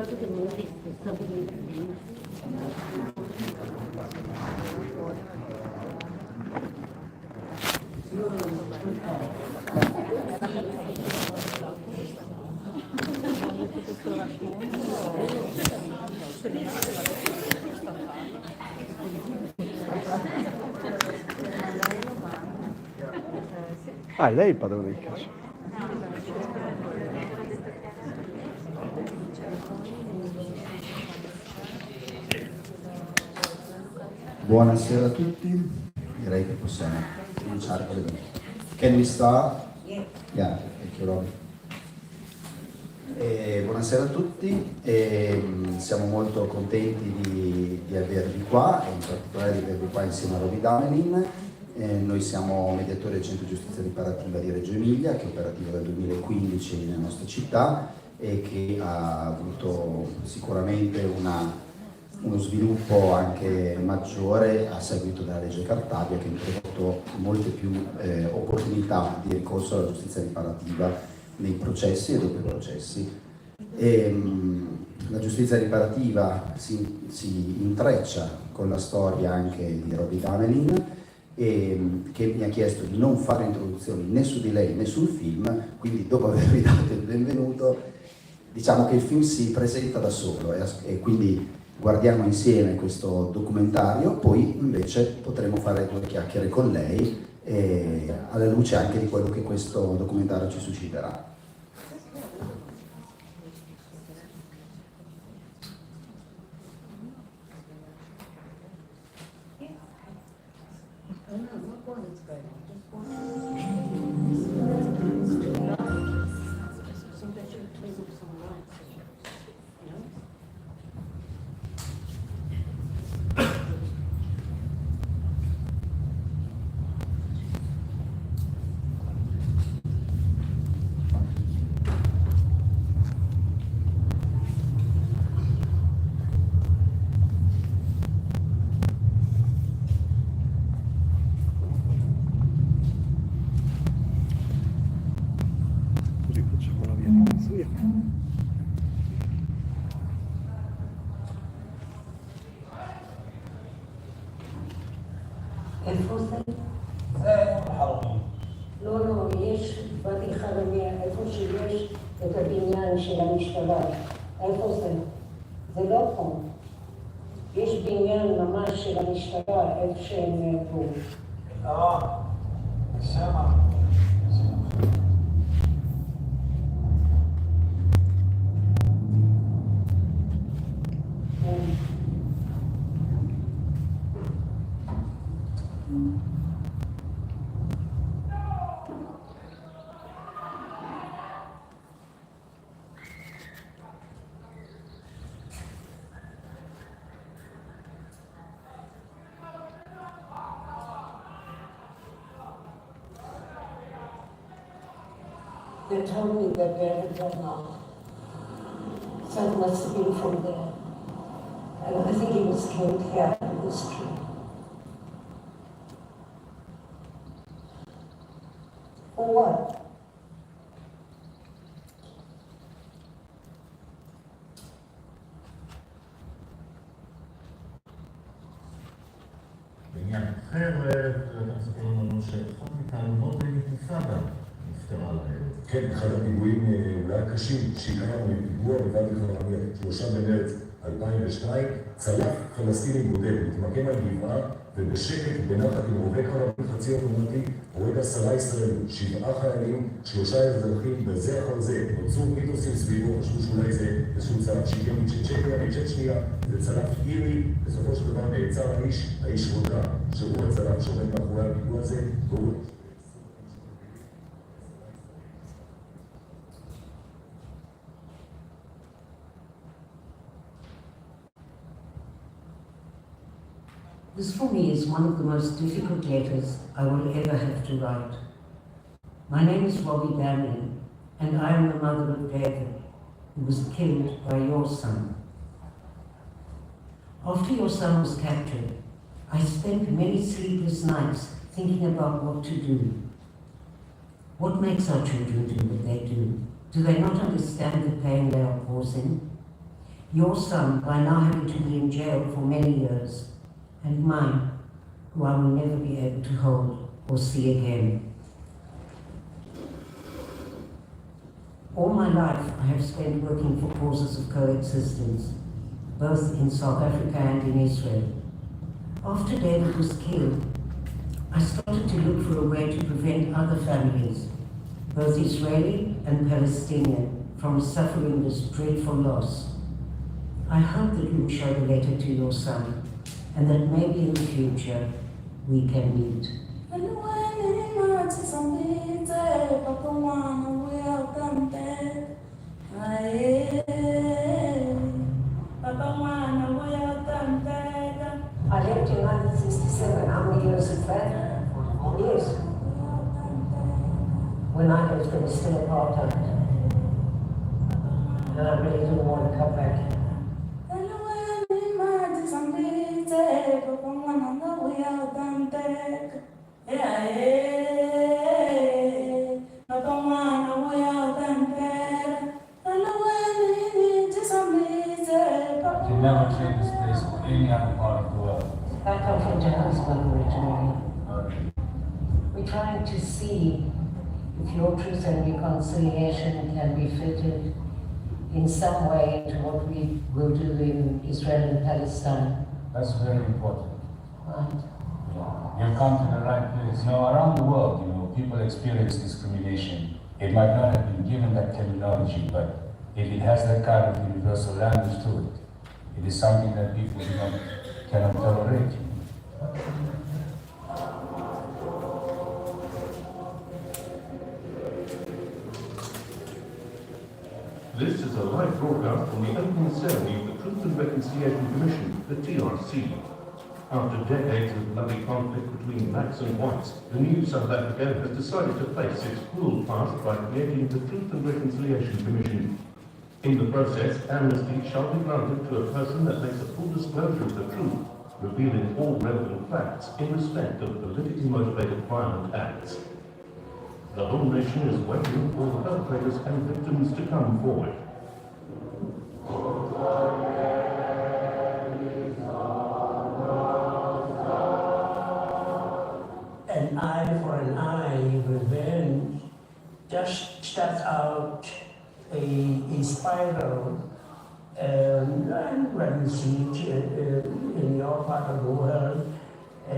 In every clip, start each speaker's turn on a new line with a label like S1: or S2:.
S1: dato che non esiste stabilità.
S2: Ah, lei è il padrone del caso.
S3: Buonasera a tutti, direi che possiamo cominciare con le domande. Can we start? Yeah, thank you, Robi. Buonasera a tutti, siamo molto contenti di avervi qua, e in particolare di avervi qua insieme a Robi Damelin. Noi siamo mediatori del Centro Giustizia Riparativa di Reggio Emilia, che è operativo dal 2015 nella nostra città e che ha avuto sicuramente uno sviluppo anche maggiore a seguito della legge Cartabia, che ha introdotto molte più opportunità di ricorso alla giustizia riparativa nei processi e dopo i processi. La giustizia riparativa si intreccia con la storia anche di Robi Damelin, che mi ha chiesto di non fare introduzioni né su di lei né sul film, quindi dopo avervi dato il benvenuto diciamo che il film si presenta da solo e quindi guardiamo insieme questo documentario, poi invece potremo fare due chiacchiere con lei alla luce anche di quello che questo documentario ci susciterà.
S4: לא, יש בתי חרמיה, איפה שיש את הבניין של המשטרה. איפה זה? זה לא פה. יש בניין ממש של המשטרה, איפה שהם נעברו.
S5: Siamo.
S4: They told me that they had gone off. So it must have been from there. And I think he was killed here in this tree. For what?
S5: בעניין אחר, אתה מספר לנו שאחת מתעלומות באינתיפאדה נפטרה לערב.
S6: כן, אחד הפיגועים אולי הקשים שהכרנו מפיגוע בוואדי חרמיה, 3 במרץ 2002, צלף פלסטיני בודד, מתמקם על גבעה ובשקט בנחת עם רובה קרבי חצי אוטומטי, הורג 10 ישראלים, 7 חיילים, 3 אזרחים, בזה אחר זה נוצרו מיתוסים סביבו, חשבו שאולי זה איזשהו צלף שהגיע מצ'צ'ניה, מצ'צ'ניה, זה צלף אירי, בסופו של דבר נעצר האיש רודע, שהוא הצלף שעומד מאחורי הפיגוע הזה, והוא
S4: This for me is one of the most difficult letters I will ever have to write. My name is Robi Damelin, and I am the mother of David, who was killed by your son. After your son was captured, I spent many sleepless nights thinking about what to do. What makes our children do what they do? Do they not understand the pain they are causing? Your son, by now having to be in jail for many years, and mine, who I will never be able to hold or see again. All my life I have spent working for causes of coexistence, both in South Africa and in Israel. After David was killed, I started to look for a way to prevent other families, both Israeli and Palestinian, from suffering this dreadful loss. I hope that you will show the letter to your son, and that maybe in the future we can meet. I left in 1967. How many years is that? Yes. When I left, there was still apartheid. And I really didn't want to come back.
S2: You never trade this place for any other part of the world.
S4: I come from Johannesburg originally. We're trying to see if your truth and reconciliation can be fitted in some way into what we will do in Israel and Palestine.
S2: That's very important.
S4: Right.
S2: You've come to the right place. Around the world, people experience discrimination. It might not have been given that terminology, but if it has that kind of universal language to it, it is something that people cannot tolerate.
S7: This is a live broadcast from the opening ceremony of the Truth and Reconciliation Commission, the TRC. After decades of bloody conflict between blacks and whites, the new South Africa has decided to face its cruel past by creating the Truth and Reconciliation Commission. In the process, amnesty shall be granted to a person that makes a full disclosure of the truth, revealing all relevant facts in respect of politically motivated violent acts. The whole nation is waiting for the perpetrators and victims to come forward.
S8: An eye for an eye, revenge, just starts out a spiral, and when you see it in your part of the world, a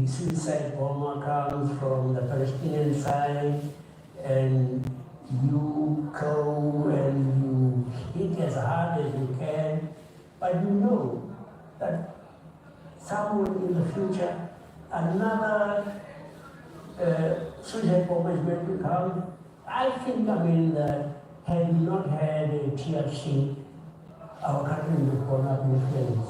S8: suicide bomber comes from the Palestinian side, and you go and you hit as hard as you can, but you know that somewhere in the future, another suicide bomber is going to come. I think, had we not had a TRC, our country would have gone up in flames.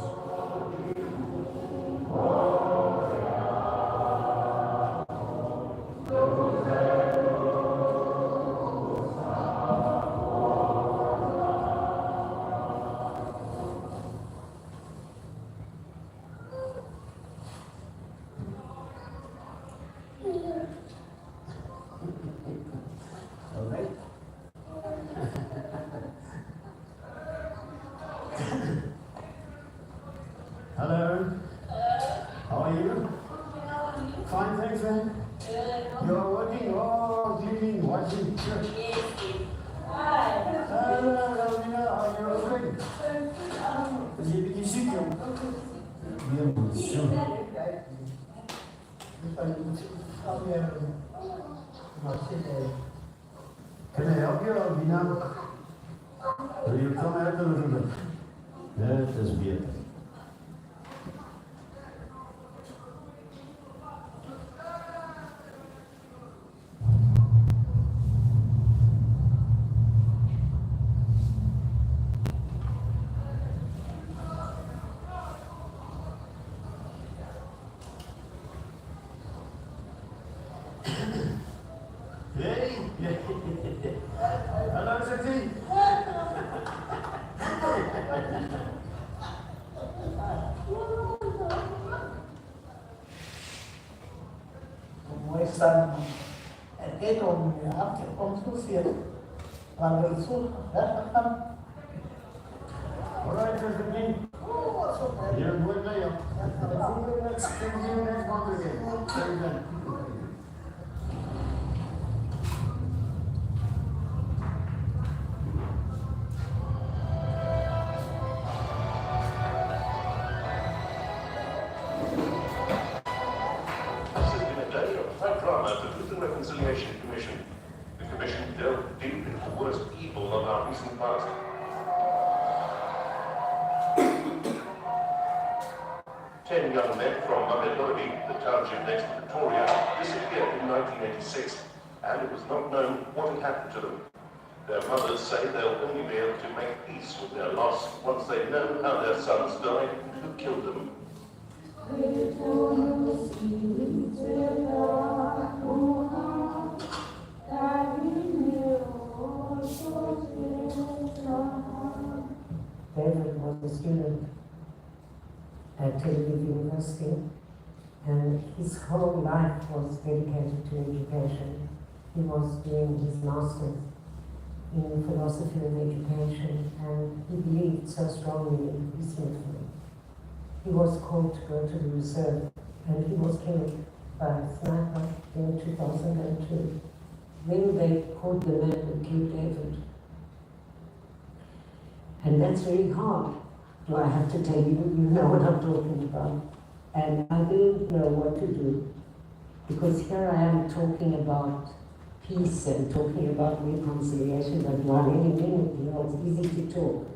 S9: Hello. How are you? Fine, thanks, man. You're working or cleaning, watching? Hi. Are you okay? You see him? Can I help you, Vina? Will you come out a little bit? That is better. Hello, Sati.
S8: My son, at 8 on the after, comes to see it. When we saw that,
S9: letters again. You're good now. See you next month again. Very good.
S7: Reconciliation Commission. The Commission delved deep into the worst evil of our recent past. 10 young men from Robi, the township next to Victoria, disappeared in 1986, and it was not known what had happened to them. Their mothers say they'll only be able to make peace with their loss once they know how their sons died and who killed them.
S4: David was a student at Televisivi University, and his whole life was dedicated to education. He was doing his master's in philosophy of education, and he believed so strongly in his symphony. He was called to go to the reserve, and he was killed by a sniper in 2002. Then they caught the man who killed David. And that's very hard. Do I have to tell you? You know what I'm talking about. And I didn't know what to do, because here I am talking about peace and talking about reconciliation, but one any minute, you know, it's easy to talk.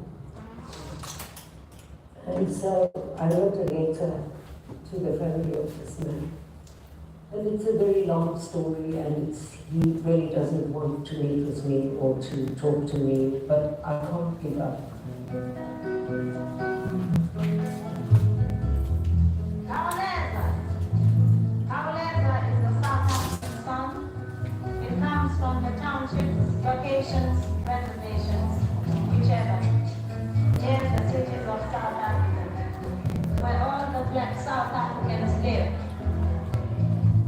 S4: And so I wrote a letter to the family of this man. And it's a very long story, and he really doesn't want to meet with me or to talk to me, but I can't give up.
S10: Kauleza is a South African song. It comes from the townships, locations, reservations, whichever, near the cities of South Africa, where all the black South Africans live.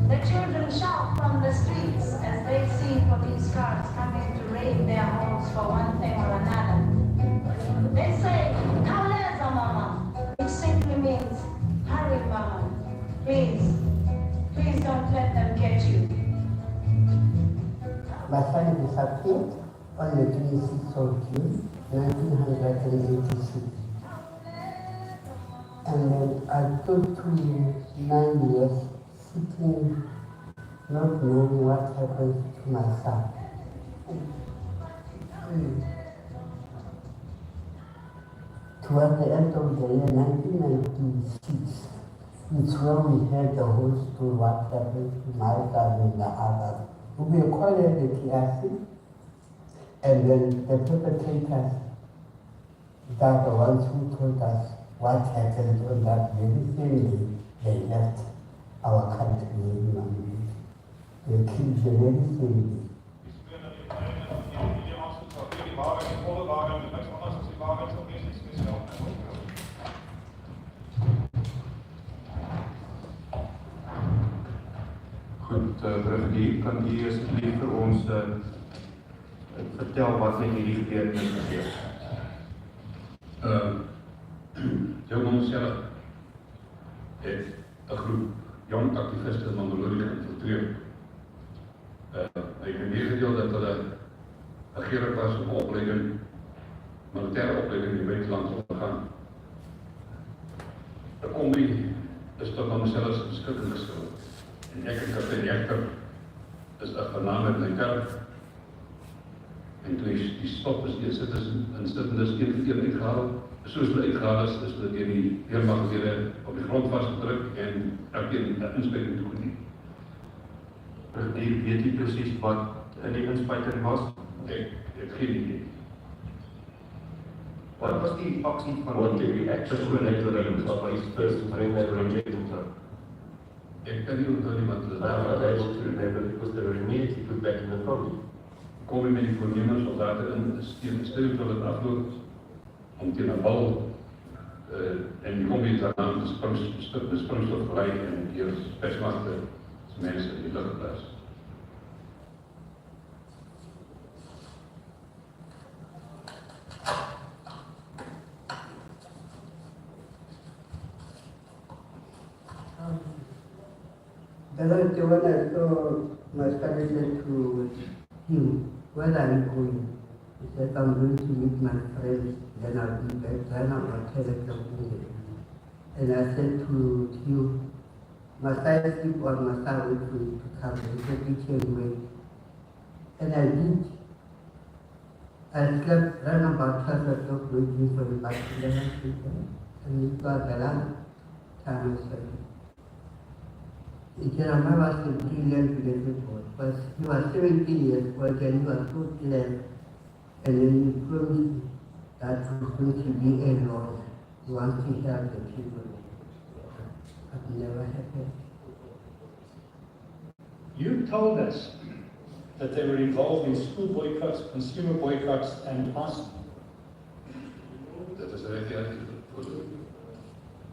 S10: The children shout from the streets as they see police cars coming to raid their homes for one thing or another. They say, "Kauleza, Mama," which simply means, "Hurry, Mama. Please don't let them get you."
S8: My son disappeared on the 26th of June, 1986. And then I took to 9 years sitting, not knowing what happened to my son. Toward the end of the year 1996, it's where we heard the whole story, what happened to my son and the others. We were called the TRC, and then the perpetrators, they are the ones who told us what happened on that very same day they left our country. They killed the very same day.
S11: Goed, Brigadier, kan u alsjeblieft vir ons vertel wat met hierdie gebeurtenis gebeur?
S12: Ons self het 'n groep jong aktiviste in Mongolië geïnfiltreer. Hy het meegedeel dat hulle regering was om opleiding, militaire opleiding in die buiteland te ondergaan. 'n Kombi is tot aan myself beskikking gestel. En ek en kaptein Jekter is 'n vernaamde militair. En toe die stop is insittendes een vir een uitgehaal. Soos hulle uitgehaal is hulle deur die weermagtlede op die grond vasgedruk en elkeen 'n inspuiting toegedien.
S11: Weet jy presies wat in die inspuiting was?
S12: Ek het geen idee.
S11: Wat was die aksie van
S7: die persone wat is first to bring their registro?
S12: Ek kan nie onthou nie wat hulle
S7: Not able to remember because they were immediately put back in the Kombi.
S12: Kom met die voornemens soldaten in, stuur tot het afloop om teen 'n bal en die kombi daarna de sprongstof gelei en hier persmagte mense in die lug geplaas.
S13: when I saw my family said to him, where are you going? He said, I'm going to meet my friends, then I'll be back, then I'll tell them. And I said to you, must I sleep or must I wait for you to come? He said, you can wait. And I did. I slept around about 12 o'clock waiting for him back to the hospital. And it was the last time I saw him. Jeremiah was a brilliant little boy. He was 17 years old and he was so clever. And then he promised me that he was going to be a lawyer. He wants to help the people. But never happened.
S14: You told us that they were involved in school boycotts, consumer boycotts, and arson.
S12: Dat is reg.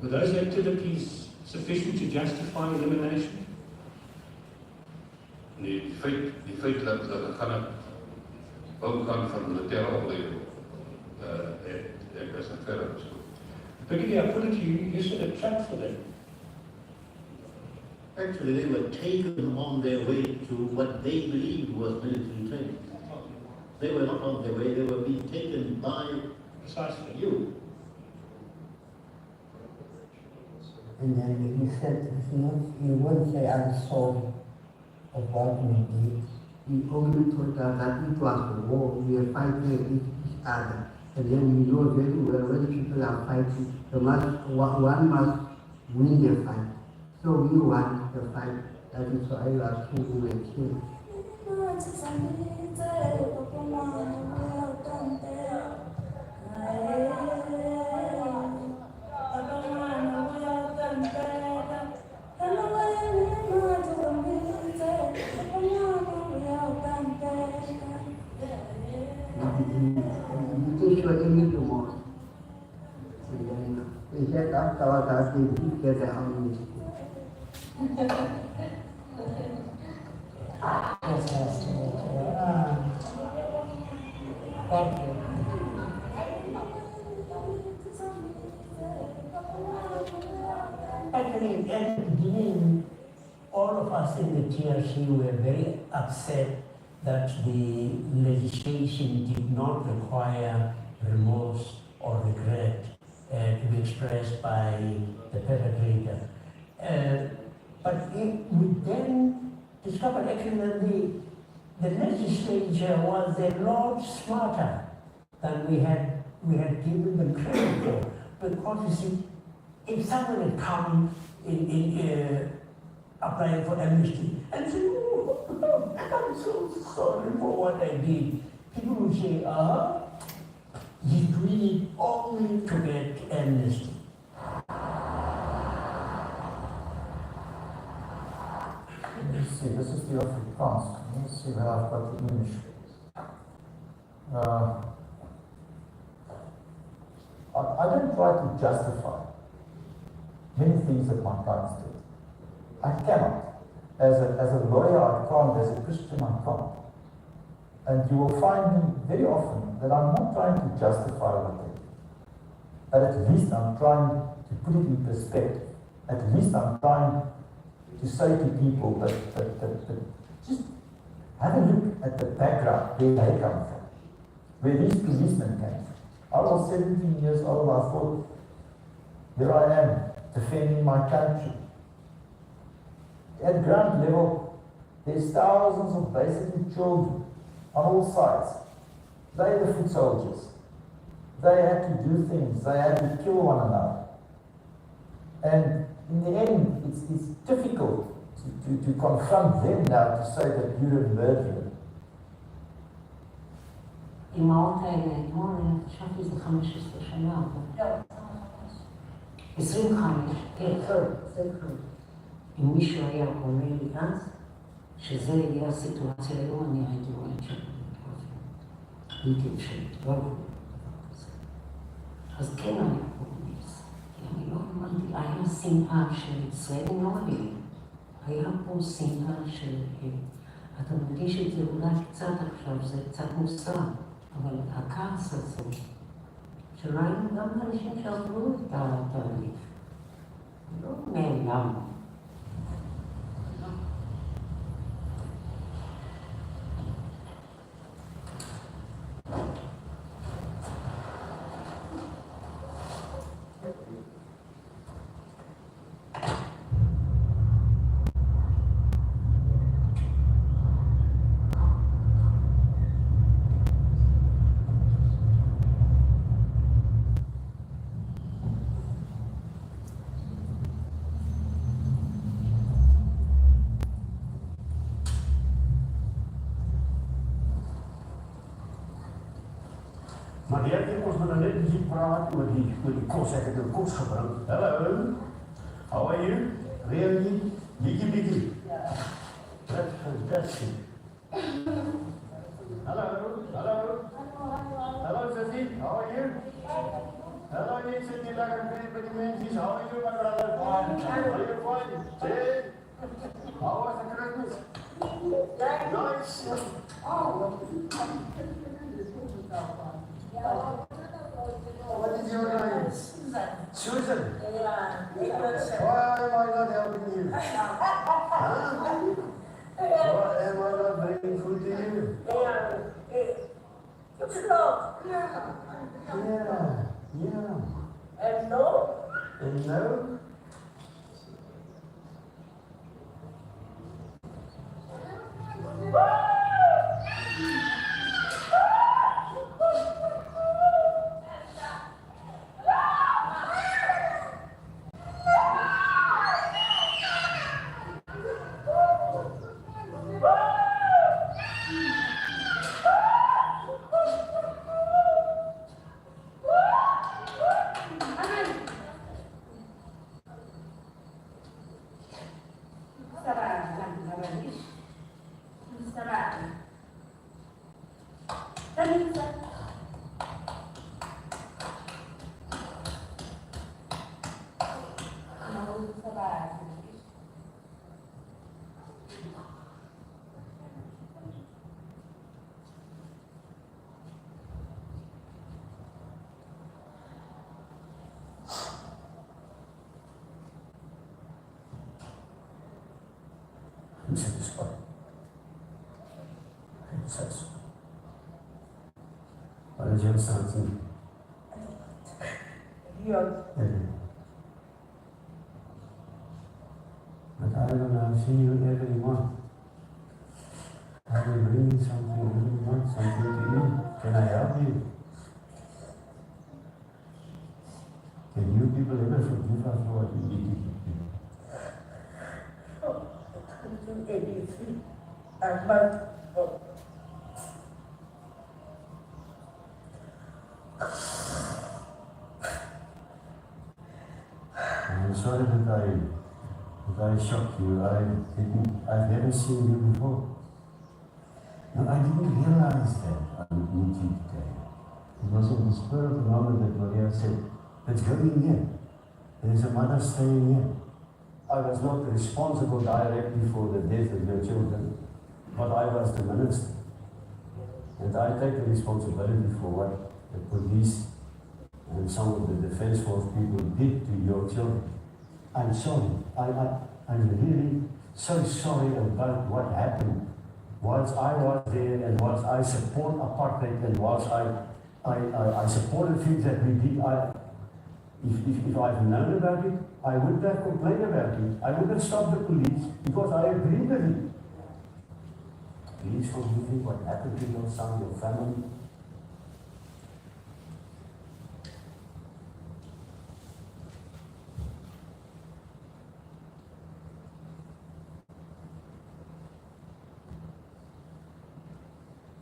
S14: Were those activities sufficient to justify elimination?
S12: Die feit dat het gaan ook gaan van militaire opleiding. Ek is een verder bezoek.
S14: Brigadier, I put it to you, you set a trap for them.
S9: Actually, they were taken on their way to what they believed was military training. They were not on their way, they were being taken by
S14: precisely
S9: you.
S13: And then he said, he won't say I'm sorry of what we did. He only told us that it was a war, we are fighting against each other. And then we know very well when people are fighting, one must win the fight. So we won the fight, that is why we are killing and killing.
S8: Thank you. Actually, at the beginning, all of us in the TRC were very upset that the legislation did not require remorse or regret to be expressed by the perpetrator. But we then discovered actually that the legislature was a lot smarter than we had given them credit for. Because you see, if someone had come in applying for amnesty and said, oh, I'm so sorry for what I did, people would say, he's doing it only to get amnesty.
S15: Let me see, this is the Afrikaans. Let me see where I've got the English. I don't try to justify many things that my clients did. I cannot. As a lawyer, I can't. As a Christian, I can't. And you will find me very often that I'm not trying to justify what they did. But at least I'm trying to put it in perspective. At least I'm trying to say to people that just have a look at the background, where they come from, where these policemen came from. I was 17 years old, I thought, here I am, defending my country. At ground level, there's thousands of basically children on all sides. They're the foot soldiers. They had to do things, they had to kill one another. And in the end, it's difficult to confront them now to say that you're a murderer.
S1: אמהות האלה, אתמול חשבתי שזה 15 שנה, אבל... 25, כן, אם מישהו היה אומר לי אז, שזה יהיה הסיטואציה היום, אני הייתי רואה שם. הייתי אפשרית, לא עבור דבר כזה. אז כן היה פה נס, כי אני לא אמרתי, היה שנאה של ישראלים, לא היה. היה פה שנאה של... אתה מרגיש את זה אולי קצת עכשיו, זה קצת מוסר. אבל הכעס הזה, שראינו גם אנשים שעברו את התהליך, לא נעלם.
S8: Maar die heeft ons nog net gezien praten met die kost, ik heb de kost gebruikt. Hello, how are you? Really? Biggie, biggie. That's fantastic. Hello, hello. Hello, Sissy, how are you? Hello, Sissy, lekker met die mensen. How are you, my brother? Fine. Are you fine? Hey. How was the Christmas? Nice. What is your name? Susan. Why am I not helping you? Huh? Why am I not bringing food to you? Yeah. And no? And no? What is your son's name? But I don't know, I've seen you every month. I will bring you something every month, something to eat. Can I help you? Can you people ever forgive us for what we did to you? I'm sorry that I shocked you. I've never seen you before. No, I didn't realize that I would meet you today. It was in the spur of the moment that Maria said, let's go in here. There's a mother staying here. I was not responsible directly for the death of your children, but I was the minister. And I take the responsibility for what the police and some of the defense force people did to your children. I'm sorry. I'm really so sorry about what happened. Once I was there and once I support apartheid and once I supported things that we did, if I'd known about it, I wouldn't have complained about it. I would have stopped the police because I agreed with it. Please forgive me what happened to your son, your family.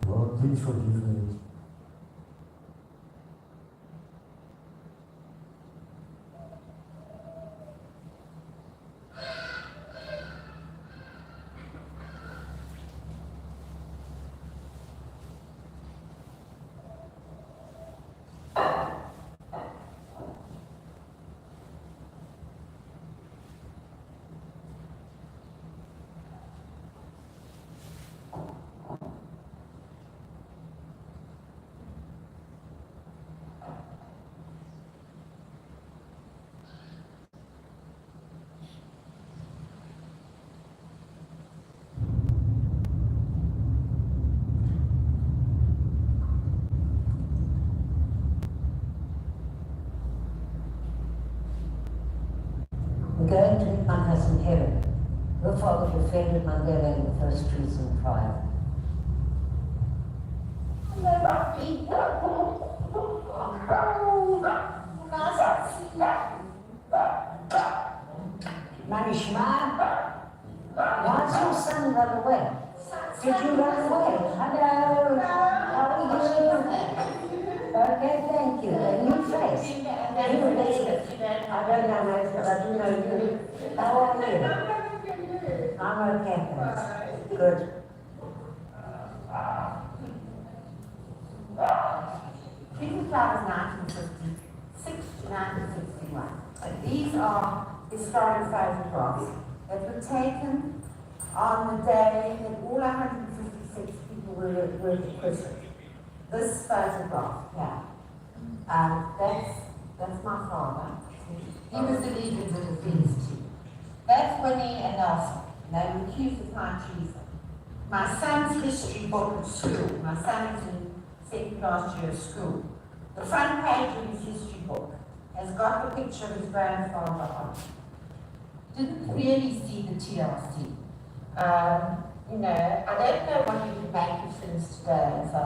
S8: Lord, please forgive me.
S1: Going to meet my cousin Helen. Her father defended Mandela in the first treason trial. Manishma, why's your son run away? Did you run away? Hello, how are you?
S4: Okay, thank you. A new face. I don't know if I do know you. How are you? I'm okay, thanks. Good.
S10: These flowers 1956 to 1961. And these are historic photographs that were taken on the day that all 156 people were acquitted. This photograph, yeah. That's my father. He was the leader of the defense team. That's Winnie and Nelson. They were accused of high treason. My son's history book at school. My son is in second last year of school. The front page of his history book has got the picture of his grandfather on it. Didn't really see the TLC. You know, I don't know what you can make of things today. So,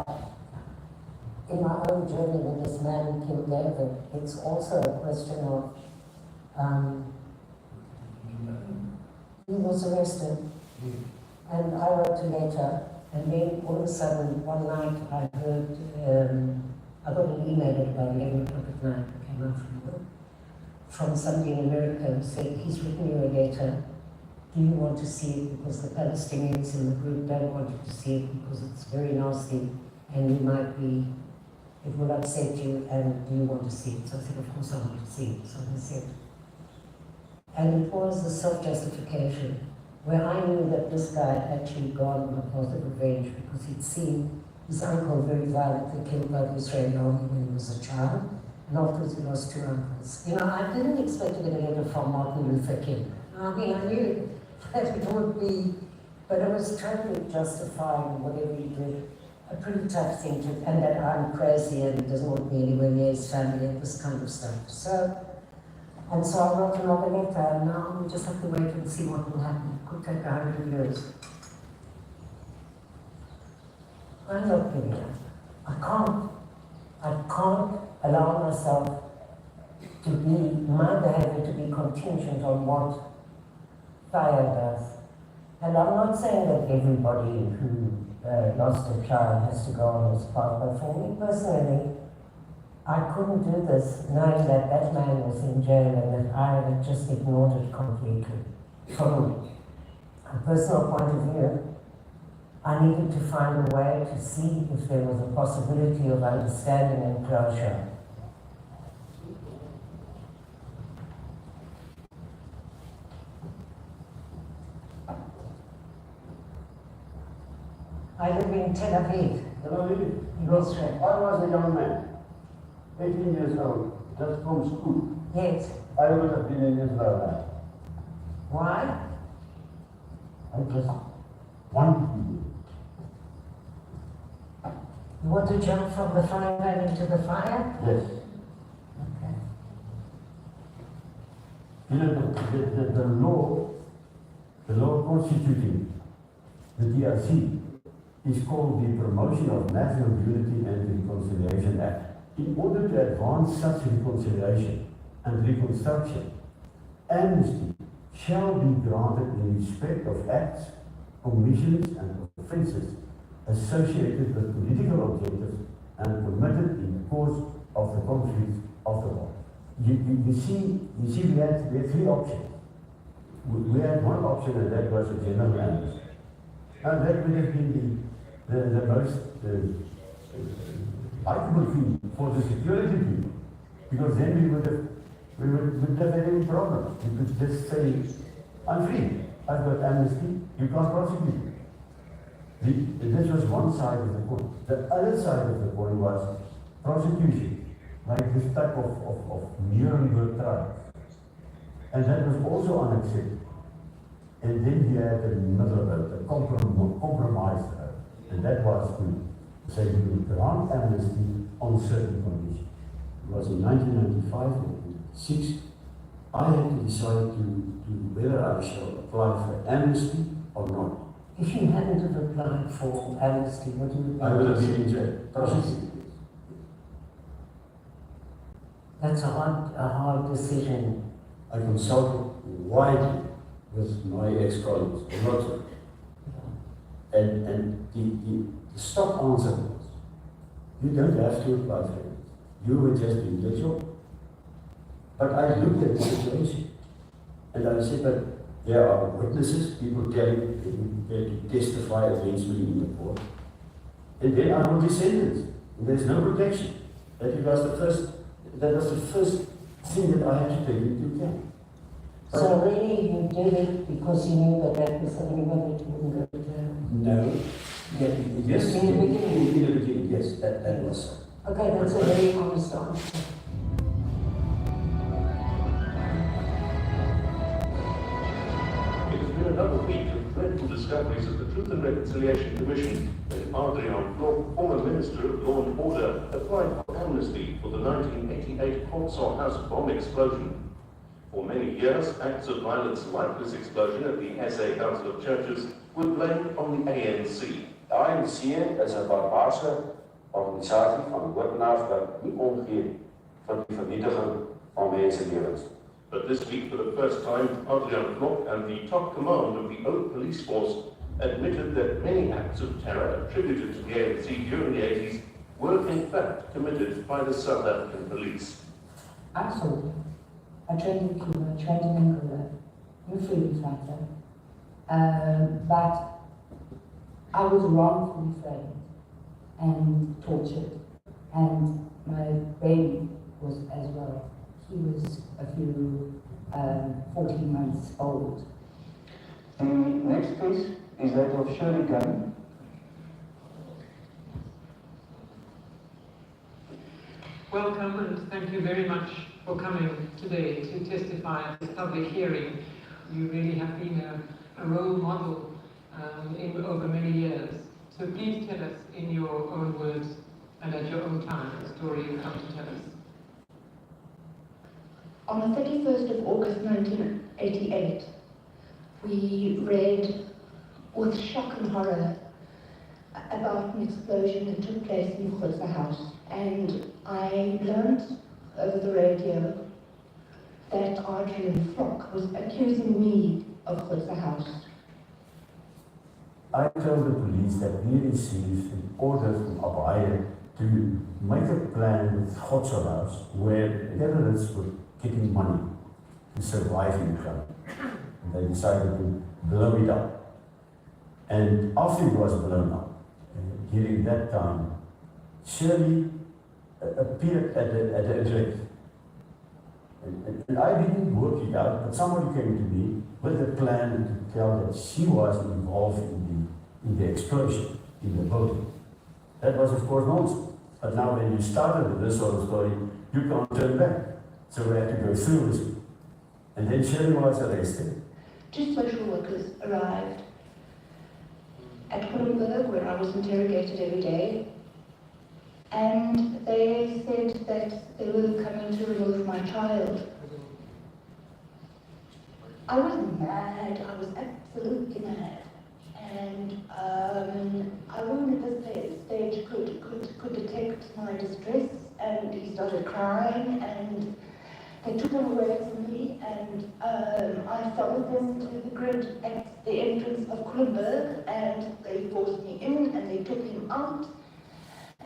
S1: in my own journey with this man, Kim David, it's also a question of he was arrested, and I wrote a letter, and then all of a sudden one night I heard I got an email at about 11 o'clock at night. I came out from work from somebody in America who said he's written you a letter. Do you want to see it? Because the Palestinians in the group don't want you to see it because it's very nasty and you might be. It will upset you, and do you want to see it? So I said, of course I want to see it. So I said, and it was a self-justification where I knew that this guy had actually gone on a path of revenge because he'd seen his uncle very violently killed by the Israeli army when he was a child, and afterwards he lost two uncles. You know, I didn't expect to get a letter from Martin Luther King. I mean, I knew that it would be, but it was totally justifying whatever he did. A pretty tough thing to, and that I'm crazy and he doesn't want me anywhere near his family and this kind of stuff. So I wrote another letter, and now we just have to wait and see what will happen. It could take 100 years. I'm not giving up. I can't allow myself to be, my behavior to be contingent on what fire does. And I'm not saying that everybody who lost a child has to go on this path, but for me personally, I couldn't do this knowing that that man was in jail and that I had just ignored it completely. From a personal point of view, I needed to find a way to see if there was a possibility of understanding and closure. I live in Tel Aviv. Israel.
S16: I was a young man, 18 years old, just from school.
S1: Yes.
S16: I would have been in Israel now.
S1: Why?
S16: I just wanted to be.
S1: You want to jump from the frying pan into the fire?
S16: Yes.
S1: Okay.
S16: You know, the law constituting the DRC is called the Promotion of National Unity and Reconciliation Act. In order to advance such reconciliation and reconstruction, amnesty shall be granted in respect of acts, omissions, and offences associated with political objectives and committed in the course of the conflict of the war. You see, we had three options. We had one option, and that was a general amnesty. And that would have been the most likable thing for the security people, because then we wouldn't have any problem. We could just say, I'm free, I've got amnesty, you can't prosecute me. This was one side of the coin. The other side of the coin was prosecution, like this type of Nuremberg trials. And that was also unacceptable. And then you had the middle of it, a compromise. And that was to say we would grant amnesty on certain conditions. It was in 1995 or 1996. I had to decide whether I shall apply for amnesty or not.
S1: If you hadn't have applied for amnesty, what do you do?
S16: I would have been in jail, prosecuted.
S1: That's a hard decision.
S16: I consulted widely with my ex-colleagues, a lot of them. And the stock answer was, you don't have to apply for it. You were just doing your job. But I looked at the situation and I said, but there are witnesses, people telling that to testify against me in the court. And then I will be sentenced. And there's no protection. That was the first thing that I had to take into account.
S4: So really you did it because you knew that was something that it wouldn't go down?
S16: No. Yes,
S4: in the beginning?
S16: In the beginning, yes, that was so.
S4: Okay, that's a very honest answer.
S7: It has been another week of dreadful discoveries at the Truth and Reconciliation Commission when Vantiamo, former Minister of Law and Order, applied for amnesty for the 1988 Hotsaw House bomb explosion. For many years, acts of violence like this explosion at the SA Council of Churches were blamed on the ANC.
S17: De ANC is 'n barbaarse organisasie van moordenaars wat nie omgee vir die vernietiging van mensenlewens.
S7: But this week, for the first time, Adrian Blok and the top command of the old police force admitted that many acts of terror attributed to the ANC during the 80s were in fact committed by the South African police.
S18: Absolutely. I trained in Cuba, trained in Angola, I'm a freedom fighter, but I was wrongfully framed and tortured, and my baby was as well. He was a few 14 months old.
S17: The next case is that of Shirley Gunn.
S19: Welcome and thank you very much for coming today to testify at this public hearing. You really have been a role model over many years. So please tell us in your own words and at your own time the story you come to tell us.
S20: On the 31st of August 1988, we read with shock and horror about an explosion that took place in Groote House. And I learned over the radio that Adrian Flock was accusing me of Groote House.
S16: I told the police that we received an order from Abaya to make a plan with Groote House where terrorists were getting money to survive in crime. And they decided to blow it up. And after it was blown up, during that time, Shirley appeared at the address. And I didn't work it out, but somebody came to me with a plan to tell that she was involved in the explosion in the building. That was, of course, nonsense. But now when you started with this sort of story, you can't turn back. So we had to go through with it. And then Shirley was arrested.
S20: Two social workers arrived at Kulenburg, where I was interrogated every day, and they said that they were coming to remove my child. I was mad, I was absolutely mad. And Arun at this stage could detect my distress, and he started crying, and they took him away from me, and I followed them to the grid at the entrance of Kulenburg, and they forced me in, and they took him out.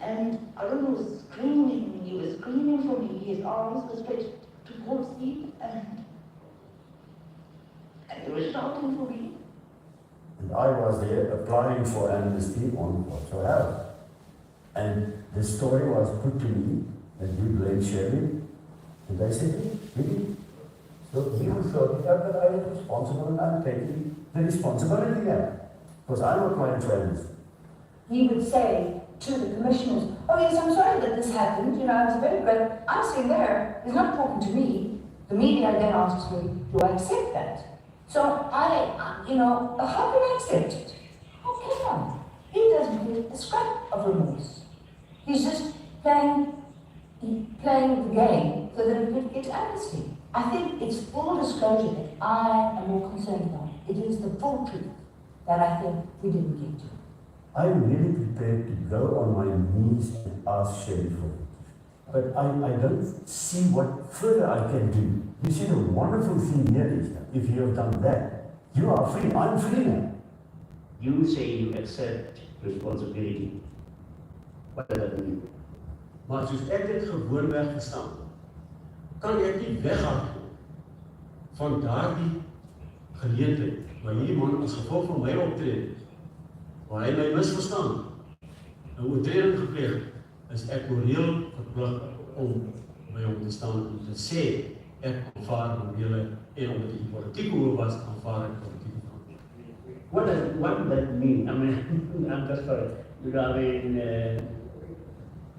S20: And Arun was screaming, he was screaming for me, his arms were stretched towards me, and he was shouting for me.
S16: And I was there applying for amnesty on Groote House. And the story was put to me, and you blame Shirley. And they said, really? So you thought that I was responsible, and I'm taking the responsibility now. Because I'm not going to amnesty.
S18: He would say to the commissioners, oh yes, I'm sorry that this happened, I was very great. I'm sitting there, he's not talking to me. The media then asks me, do I accept that? So how can I accept it? How can I? He doesn't feel a scrap of remorse. He's just playing the game so that he could get amnesty. I think it's full disclosure that I am more concerned about. It is the full truth that I think we didn't get to.
S16: I'm really prepared to go on my knees and ask Shirley for it. But I don't see what further I can do. You see, the wonderful thing here is that if you have done that, you are free. I'm free now.
S9: You say you accept responsibility. What does that mean?
S21: maar soos ek dit gewoonweg verstaan, kan ek nie weghardloop van daardie geleentheid, waar hierdie man as gevolg van my optrede, waar hy my misverstaan, 'n oortreding gepleeg het, is ek moreel verplig om by hom te staan en te sê, ek aanvaar morele en omdat die politieke oor was, aanvaar ek politieke verantwoordelikheid.
S8: What does that mean? I mean, I'm just sorry. You know, I mean,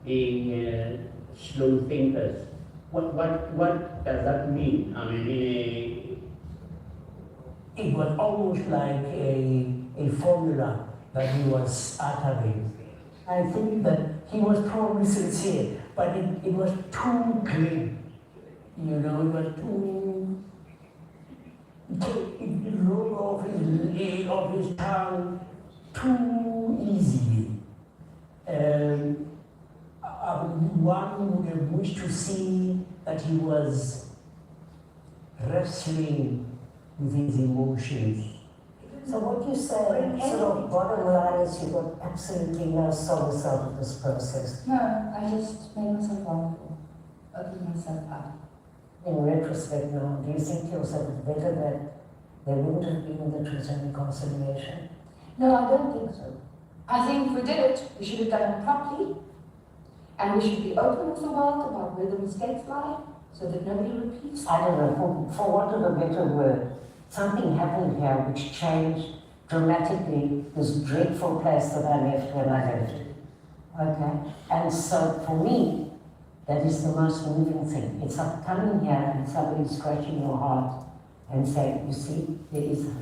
S8: being slow thinkers. What does that mean? I mean, it was almost like a formula that he was uttering. I think that he was probably sincere, but it was too clean. You know, it was too. It rolled off his tongue too easily. One would have wished to see that he was wrestling with his emotions.
S1: So what you say, sort of bottom line is you got absolutely no solace out of this process.
S18: No, I just made myself vulnerable, opened myself up.
S1: In retrospect now, do you think to yourself it's better that there wouldn't have been the truth and reconciliation?
S18: No, I don't think so. I think if we did it, we should have done it properly, and we should be open with the world about where the mistakes lie, so that nobody repeats.
S1: I don't know, for want of a better word, something happened here which changed dramatically this dreadful place that I left when I left. Okay? And so for me, that is the most moving thing. It's like coming here and somebody scratching your heart and saying, you see, there is hope.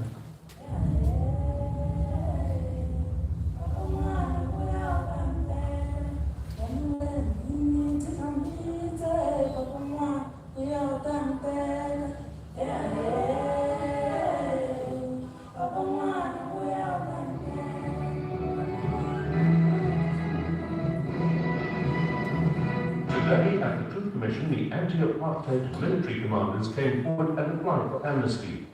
S7: Today, at the Truth Commission, the anti-apartheid military commanders came forward and applied for amnesty.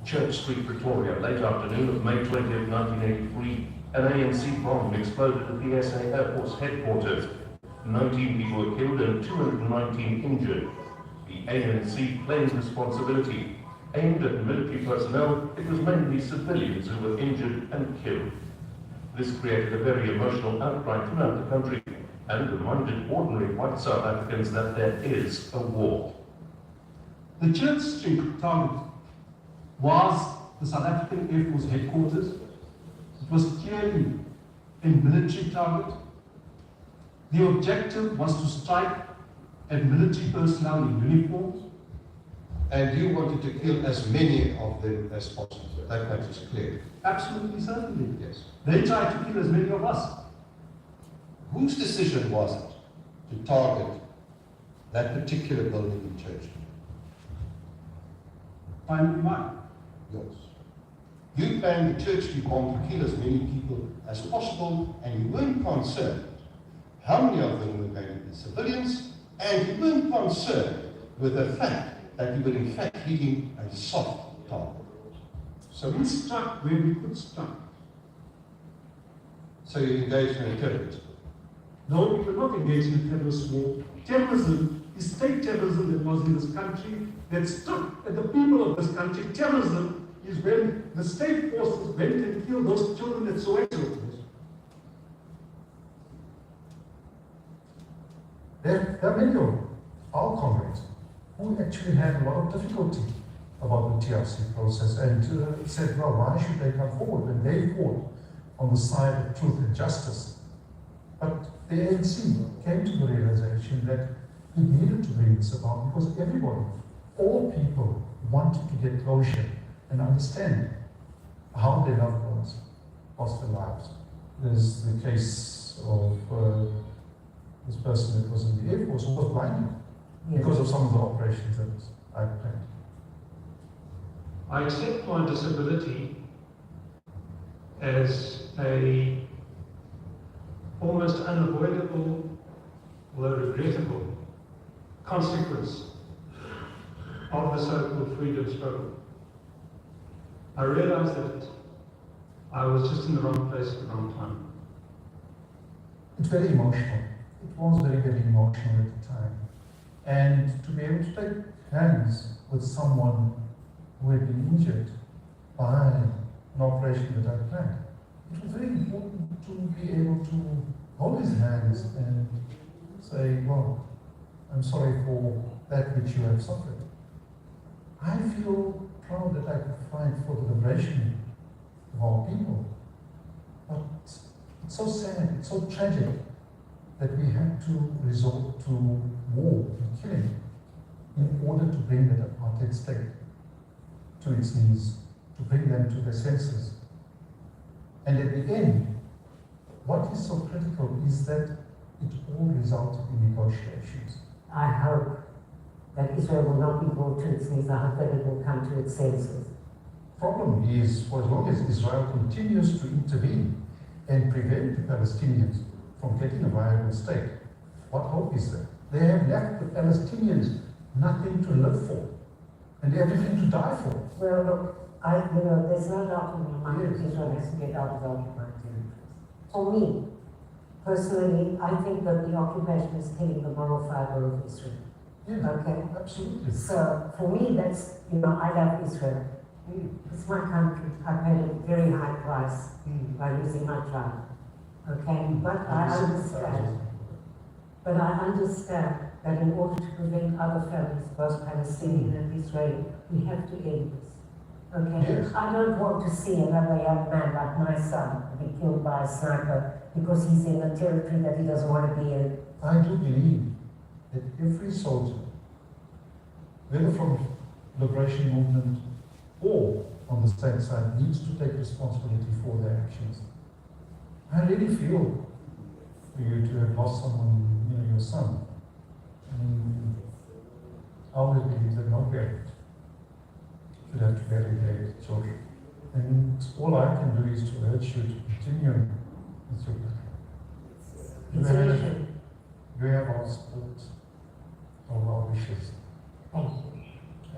S7: Church Street, Pretoria, late afternoon of May 20th, 1983, an ANC bomb exploded at the SA Air Force headquarters. 19 people were killed and 219 injured. The ANC claims responsibility. Aimed at military personnel, it was mainly civilians who were injured and killed. This created a very emotional outcry throughout the country and reminded ordinary white South Africans that there is a war.
S22: The Church Street target was the South African Air Force headquarters. It was clearly a military target. The objective was to strike at military personnel in uniforms.
S23: And you wanted to kill as many of them as possible. That much is clear.
S22: Absolutely, certainly.
S23: Yes.
S22: They tried to kill as many of us.
S23: Whose decision was it to target that particular building in Church Street?
S22: Finally mine.
S23: Yours. You planned the Church Street bomb to kill as many people as possible, and you weren't concerned how many of them were going to be civilians, and you weren't concerned with the fact that you were in fact hitting a soft target.
S22: So we struck where we could strike.
S23: So you engaged in a terrorist?
S22: No, we were not engaged in a terrorist war. Terrorism is state terrorism that was in this country that struck at the people of this country. Terrorism is when the state forces went and killed those children at Soweto.
S24: There are many of our comrades who actually had a lot of difficulty about the TRC process and said, well, why should they come forward? And they fought on the side of truth and justice. But the ANC came to the realization that it needed to bring this about because everybody, all people, wanted to get closure and understand how their loved ones lost their lives. There's the case of this person that was in the Air Force who was blinded because of some of the operations that I planned.
S22: I accept my disability as a almost unavoidable, although regrettable, consequence of the so-called freedom struggle. I realized that I was just in the wrong place at the wrong time.
S24: It's very emotional. it was very, very emotional at the time. And to be able to take hands with someone who had been injured by an operation that I planned, it was very important to be able to hold his hands and say, well, I'm sorry for that which you have suffered. I feel proud that I could fight for the liberation of our people. But it's so sad, it's so tragic that we had to resort to war and killing in order to bring that apartheid state to its knees, to bring them to their senses. And at the end, what is so critical is that it all resulted in negotiations.
S1: I hope that Israel will not be brought to its knees. I hope that it will come to its senses.
S24: Problem is, for as long as Israel continues to intervene and prevent the Palestinians from getting a viable state, what hope is there? They have left the Palestinians nothing to live for and everything to die for.
S1: Well, look, there's no doubt in my mind that Israel has to get out of the occupied territories. For me, personally, I think that the occupation is killing the moral fiber of Israel.
S24: Yes,
S1: okay?
S24: Absolutely.
S1: So, for me, that's, I love Israel. It's my country. I paid a very high price by losing my child. Okay? But I understand. But I understand that in order to prevent other families, both Palestinian and Israeli, we have to end this. Okay?
S24: Yes.
S1: I don't want to see another young man like my son be killed by a sniper because he's in a territory that he doesn't want to be in.
S24: I do believe that every soldier, whether from liberation movement or on the state side, needs to take responsibility for their actions. I really feel for you to have lost someone, your son. I always believe that no parent should have to bury their children. And all I can do is to urge you to continue with your plan. You have our support, all our wishes.
S1: Thank you.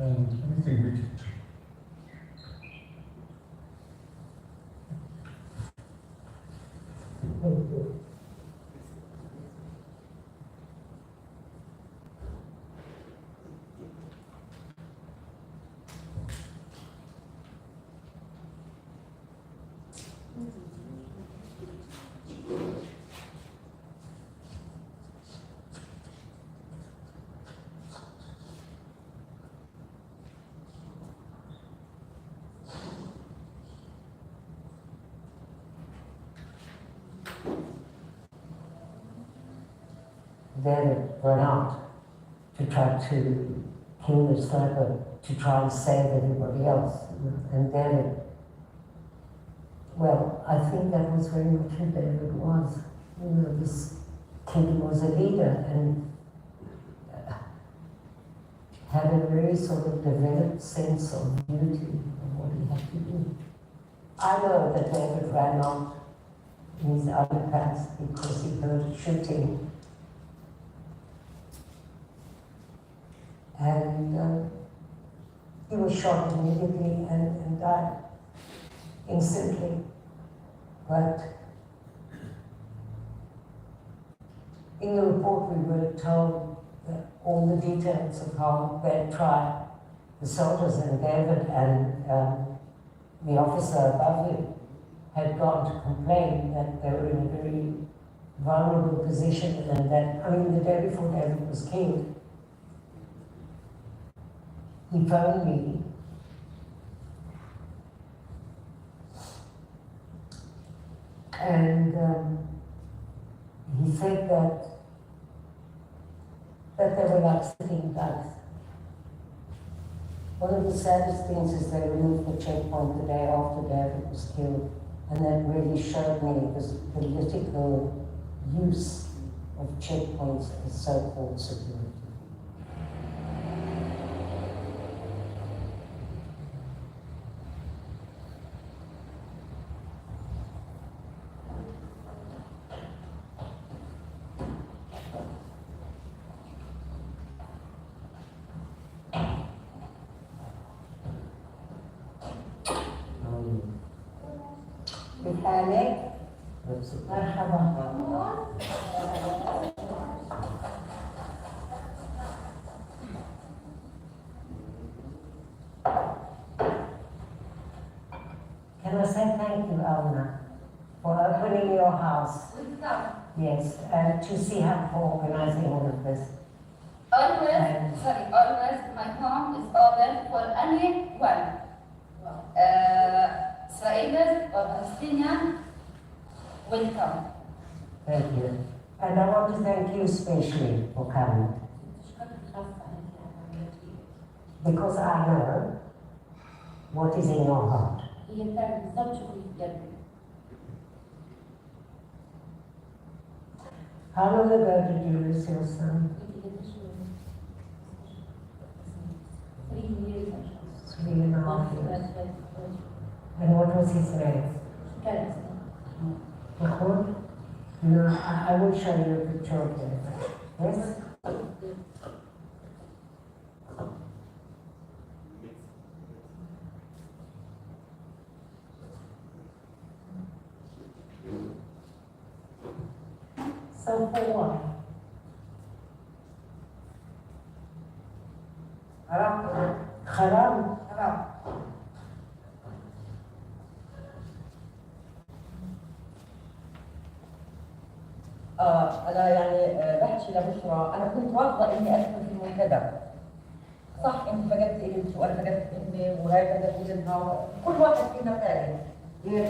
S24: And anything we can do.
S1: Thank you. Then went out to try to kill the sniper, to try and save everybody else. And then, well, I think that was very much who David was. This kid was a leader and had a very sort of developed sense of duty of what he had to do. I know that David ran out in his underpants because he heard shooting. And he was shot immediately and died instantly. But in the report we were told that all the details of how they had tried the soldiers, and David and the officer above him had gone to complain that they were in a very vulnerable position, and that, the day before David was killed, he phoned me and he said that they were like sitting ducks. One of the saddest things is they removed the checkpoint the day after David was killed, and that really showed me this political use of checkpoints as so-called security. مرحبا.
S4: say thank you, Elna, for opening your house. Yes, and to see how for organizing all of this.
S18: Always my home is open for anyone. Israelis or Palestinian, welcome.
S4: Thank you. And I want to thank you especially for coming. Because I know what is in your heart. How long ago did you lose your son?
S18: 3 years.
S4: 3.5 years. And what was his name? Mahmoud? No, I will show you a picture of him. Yes? So for what? Haram.
S2: أنا يعني بحكي لبشرى، أنا كنت رافضة إني أدخل في المنتدى. صح أنت فقدت ابنك وأنا فقدت ابني وهي فقدت ابنها، كل واحد فينا ثاني.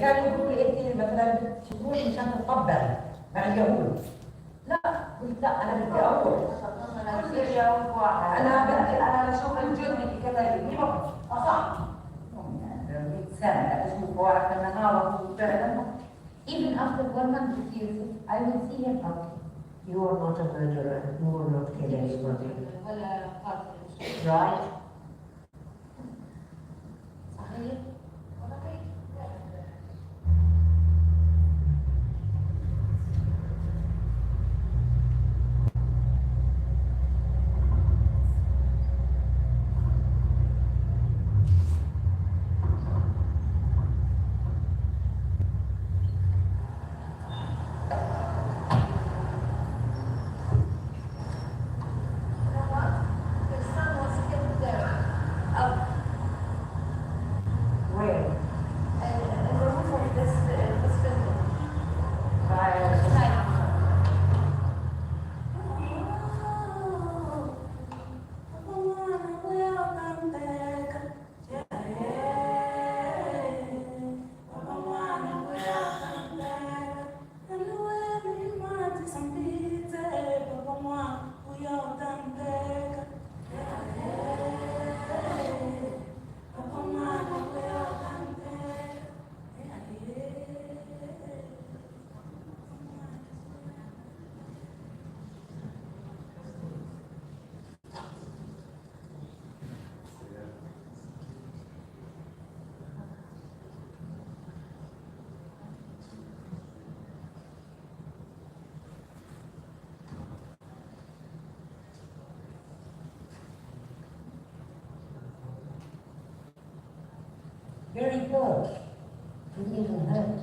S2: كانوا يقولوا لي أنت مثلا بتروحي مشان تتقبل مع اليهود. لا، قلت لا أنا بدي أروح. أنا بشوف الجنة كذا بحب. صح. 100 سنة أشوف وأعرف أن هذا فعلا. Even after 100 years, I will see him out.
S4: You are not a murderer. You will not kill anybody. Right? Very good. Didn't even hurt.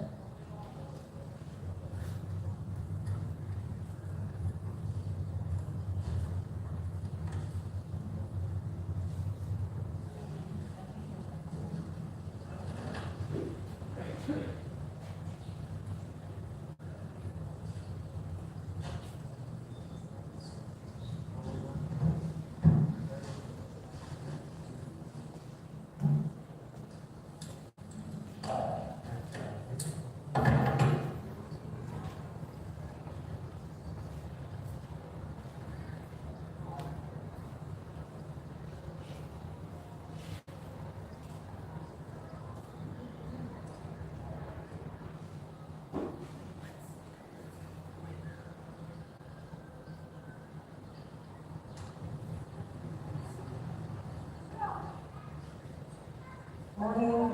S18: Hello.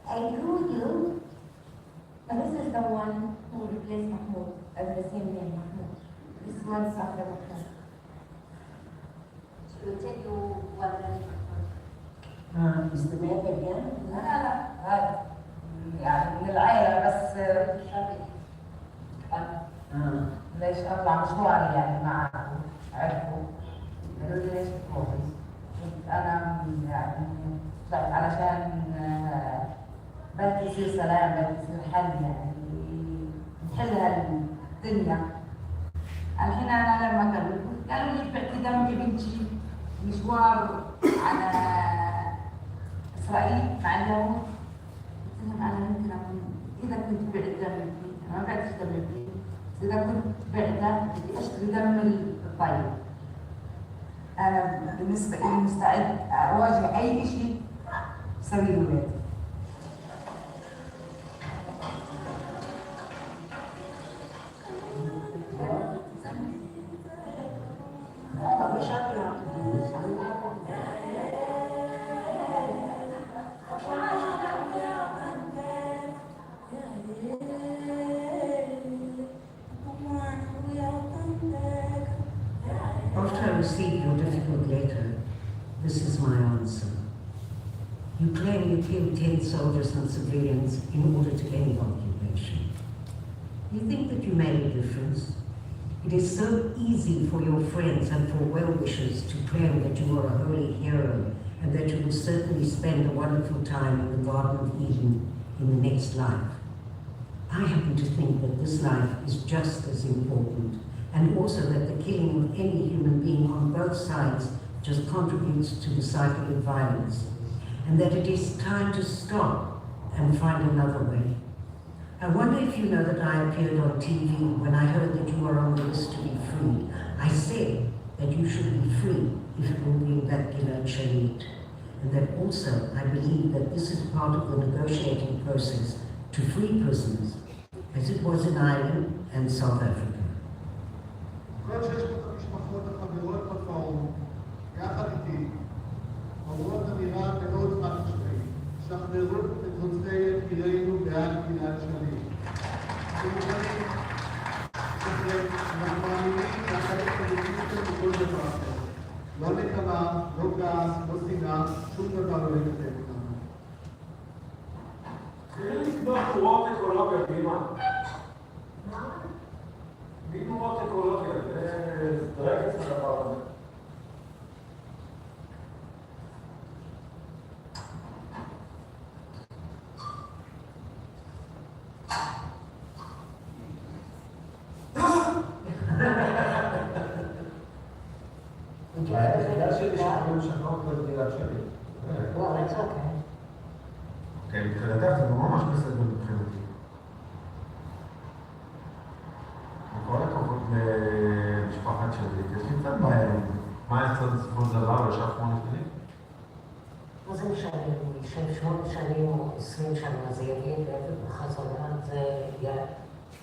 S18: I grew you. This is the one who replaced Mahmoud at the same name, Mahmoud. This is one after Mahmoud. She will tell you what the name
S4: is the name again?
S2: لا يعني من العائلة بس ليش أطلع مشواري يعني معكم عرفوا قالوا لي ليش تروحي؟ أنا يعني طلعت علشان بلكي يصير سلام، بلكي يصير حل، يعني نحل هالدنيا. الحين أنا لما قالوا لي بعتي دم يا بنتي مشوار على إسرائيل مع اليهود. قلت لهم أنا ممكن أكون إذا كنت بعت دم ابني، أنا ما بعتش دم ابني، إذا كنت بعته بدي أشتري دم الطيب. أنا بالنسبة لي مستعد أواجه أي شيء يسوي له ولادي.
S1: After I received your difficult letter, this is my answer. You claim you killed 10 soldiers and civilians in order to end occupation. You think that you made a difference? It is so easy for your friends and for well-wishers to claim that you are a holy hero and that you will certainly spend a wonderful time in the Garden of Eden in the next life. I happen to think that this life is just as important, and also that the killing of any human being on both sides just contributes to the cycle of violence, and that it is time to stop and find another way. I wonder if you know that I appeared on TV when I heard that you were on the list to be freed. I said that you should be free if it will bring back Gilad Shalit, and that also I believe that this is part of the negotiating process to free prisoners, as it was in Ireland and South Africa.
S23: כל 600 המשפחות החברות בפורום, יחד איתי, אומרות אמירה מאוד חד משמעית: שחררו את רוצחי יקירינו בעד גלעד שליט. אנחנו מאמינים שהחלק הפוליטי בכל דבר אחר. לא נקמה, לא כעס, לא שנאה, שום דבר לא יקטן אותנו.
S3: צריך לקנות תורות אקולוגיות, אמא. תורות אקולוגיות, זה דרגת הדבר הזה.
S1: Well, it's okay.
S3: כן, מבחינתך זה ממש בסדר מבחינתי. כל הכבוד למשפחת שלי, יש לי קצת בעיה עם זה. מה יצא בסופו של דבר בשעה 8 שנים?
S1: מה זה משנה? הוא יישב 8 שנים או 20 שנה, זה יגיע לעבר בחזרה, זה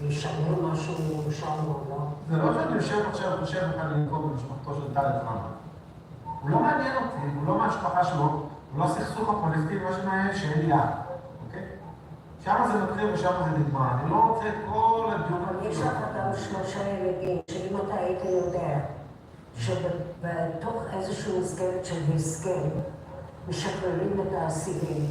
S1: ישמר משהו שם או לא?
S3: זה לא שאני יושב עכשיו, יושב כאן לנקום במשפחתו של טל חמה. הוא לא מעניין אותי, הוא לא מהמשפחה שלו, הוא לא הסכסוך הפלסטיני, מה שמעניין שאין לי אח, אוקיי? שם זה מתחיל ושם זה נגמר, אני לא רוצה את כל הדיון הזה.
S1: יש לך גם 3 ילדים, שאם אתה היית יודע שבתוך איזושהי מסגרת של הסכם משחררים את האסירים,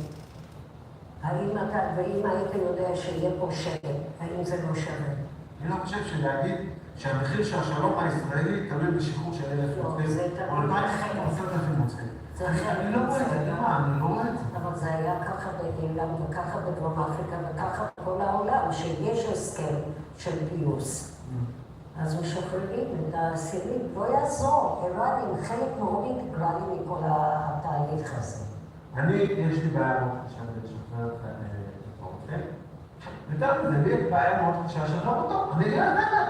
S1: האם אתה, ואם היית יודע שיהיה פה שקט, האם זה לא שווה?
S3: אני לא חושב שלהגיד שהמחיר של השלום הישראלי תלוי בשחרור של 1,000 רוצחים, או 2,000 רוצחים. אני לא רואה את זה, אני לא רואה את זה.
S1: אבל זה היה ככה באירלנד וככה בדרום אפריקה וככה בכל העולם, שיש הסכם של פיוס. אז משחררים את האסירים, לא יעזור, איראנים, חלק מאוד אינטגרלי מכל התהליך הזה.
S3: יש לי בעיה מאוד קשה לשחרר את הרוצחים. יותר מזה, לי יש בעיה מאוד קשה לשחרר אותו. אני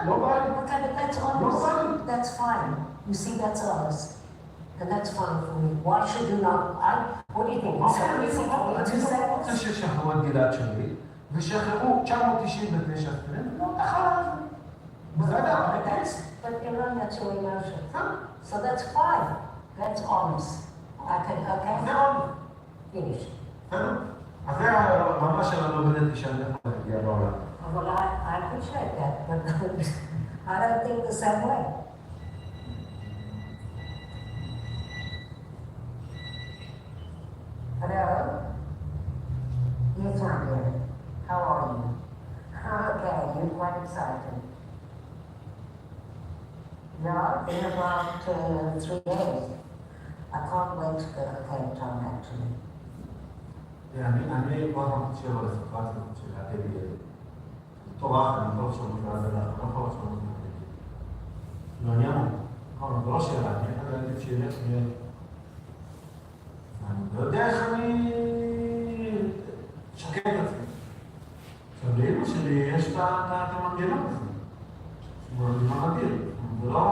S3: לא בא לי.
S1: Okay, but that's honest. That's fine. You see, that's honest. And that's fine for me. Why should you not? What do you think?
S3: אני לא רוצה ששחררו את גלעד שליט, ושחררו 999 אסירים, לא תחלה. בסדר?
S1: But Iran, that's your emotion. So that's fine. That's honest. Okay?
S3: זה honest.
S1: Finish.
S3: בסדר? אז זה הרמה שלנו בין שאני יכול להגיע בעולם.
S1: Well, I appreciate that, but I don't think the same way. Hello? Yes, I'm here. How are you? Okay, you're quite excited. Yeah, in about 3 days. I can't wait to go to Cape Town actually.
S3: אני כבר חושב על הסיטואציה של הטבעי הזה. מטורף, אני לא חושב על זה, אני לא יכול לחשוב על זה. מעניין, זה לא שאלה, אני יכול להגיד שילך אני לא יודע איך אני אשקם את עצמי. עכשיו, לאמא שלי יש את המנגנון הזה. שהוא מנגנון אדיר. זה לא...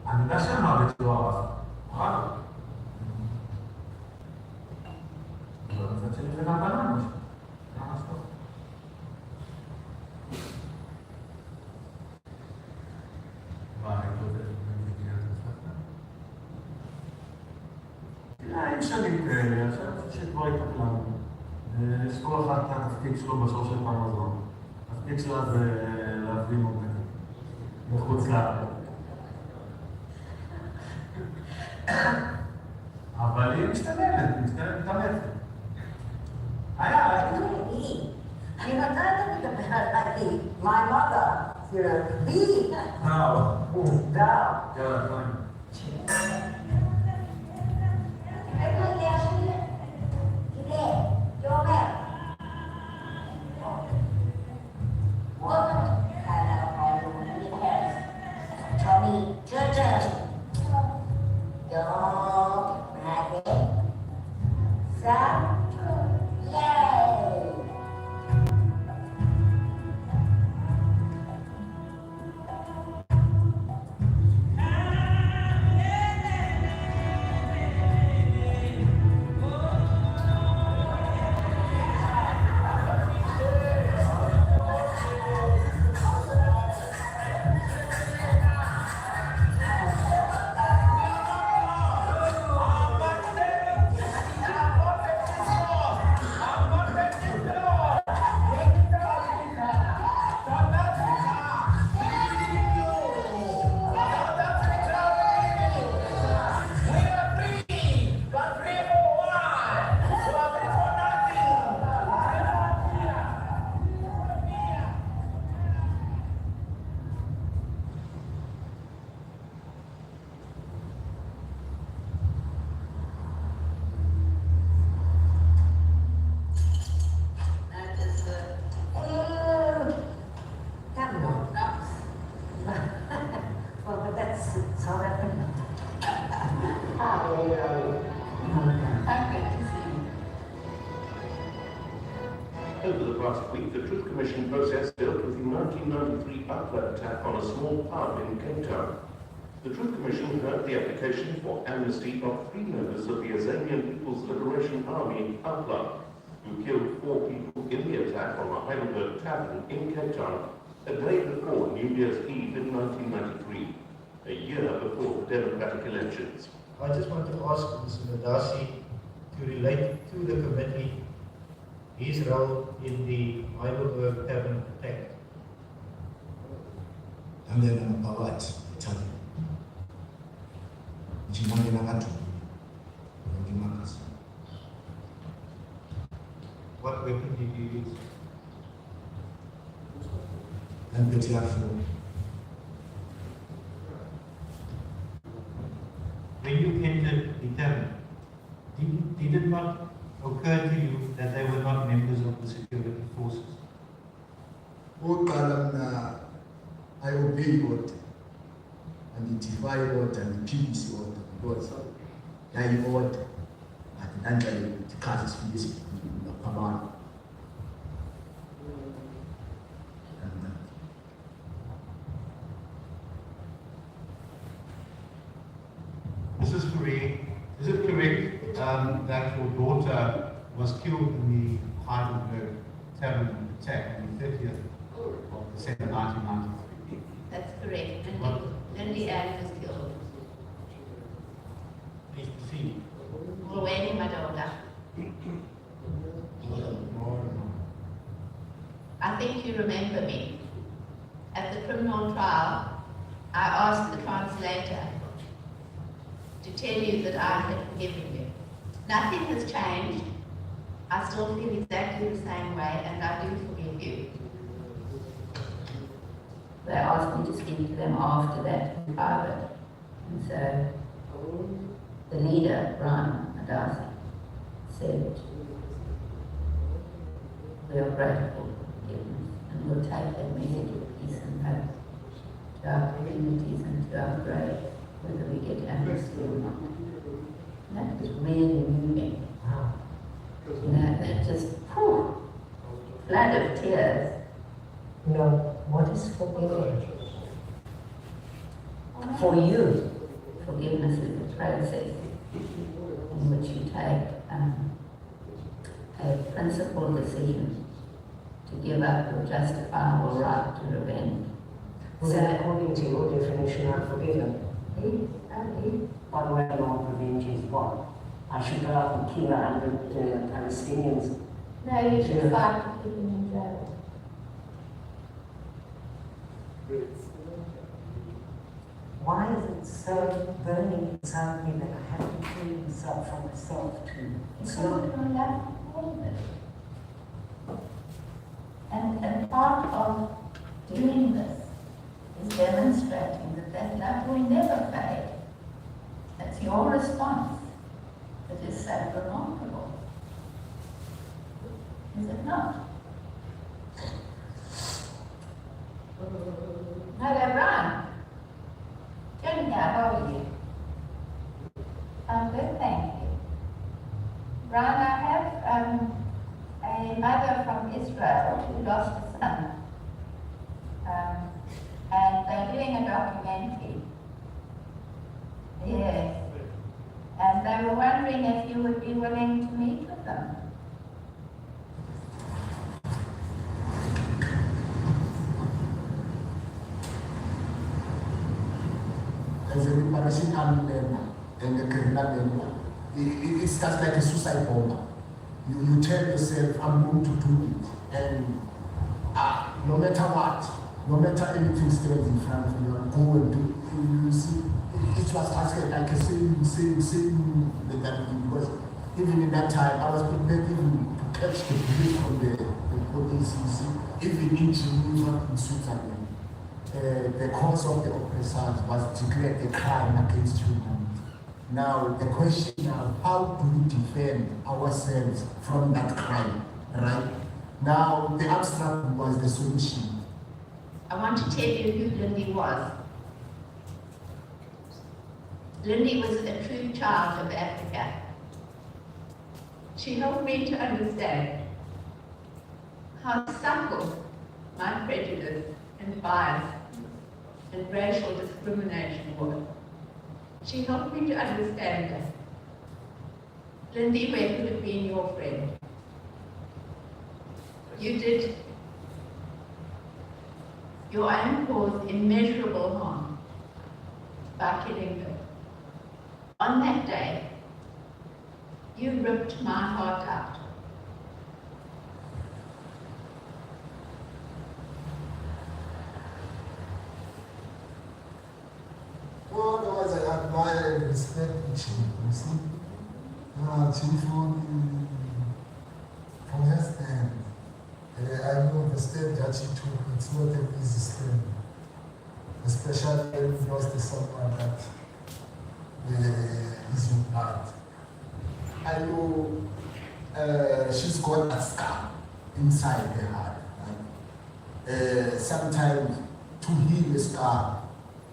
S3: אני יודע שהמוות שלו הרס. הרס. מצד שלי זה גם בנן משהו. זה ממש טוב. מה, אני לא יודע, אין שנים כאלה, עכשיו אני חושב שכבר התפקלנו. יש כל אחד את התפקיד שלו בשור של פעם הזמן. התפקיד שלה זה להביא מוגנים. מחוץ לארץ. אבל היא משתדלת, מתאמצת.
S1: אני מתי אתה מדבר על היא? My mother, היא.
S7: Over the past week, the Truth Commission process dealt with the 1993 butler attack on a small pub in Cape Town. The Truth Commission heard the application for amnesty of 3 members of the Azanian People's Liberation Army, UPLA, who killed 4 people in the attack on the Heidelberg Tavern in Cape Town a day before New Year's Eve in 1993, a year before the democratic elections.
S5: I just want to ask Mr. Madasi to relate to the committee his role in the Heidelberg Tavern attack. What weapon did you use? When you entered the tavern, did it not occur to you that they were not members of the security forces?
S6: I obey order and identify order and PBC order because I order and then the classes PBC in the command.
S5: Mrs. Fourie, is it correct that your daughter was killed in the Heidelberg Tavern attack on the 30th of December 1993?
S11: That's correct. Lindy Allen was killed.
S5: Please proceed.
S11: Mulweni Madoda. I think you remember me. At the criminal trial, I asked the translator to tell you that I had forgiven you. Nothing has changed. I still feel exactly the same way, and I do forgive you. They asked me to speak to them after that in private. And so the leader, Brian Adasi, said, we are grateful for forgiveness and we'll take that message of peace and hope to our communities and to our grave, whether we get amnesty or not. And that was really moving. You know, that just, whew, flood of tears.
S1: No, what is forgiveness? For you,
S11: forgiveness is a process in which you take a principled decision to give up your justifiable right to revenge.
S1: So, according to your definition of forgiven, by the way, long revenge is what? I should go out and kill 100 Palestinians.
S11: No, you should fight to keep them in jail.
S1: Why is it so burning inside me that I have to free myself from myself too? It's not.
S11: And part of doing this is demonstrating that love will never fade. That's your response that is so remarkable. Is it not? Hello, Brian. Jenny, how are you? I'm good, thank you. Brian, I have a mother from Israel who lost a son. And they're doing a documentary. Yes. And they were wondering if you would be willing to meet with them.
S6: As a reparation learner and a criminal learner, it's just like a suicide bomber. You tell yourself, I'm going to do it. And no matter what, no matter anything stands in front of you, I'm going to do it. You see, it was asked like a same mentality, because even in that time, I was prepared even to catch the brief from the police. You see, even in Geneva, in Switzerland, the cause of the oppressors was declared a crime against humanity. Now, the question now, how do we defend ourselves from that crime, right? Now, the abstract was the solution.
S11: I want to tell you who Lindy was. Lindy was a true child of Africa. She helped me to understand how subtle my prejudice and bias and racial discrimination was. She helped me to understand that. Lindy, where could have been your friend? You did your own cause immeasurable harm by killing her. On that day, you ripped my heart out.
S6: Well, otherwise I admire and respect Chief, you see. Chief, from her stand, I know the step that she took, it's not an easy step. Especially when you lost someone that is your part. I know she's got a scar inside her heart. Right? Sometimes to heal the scar,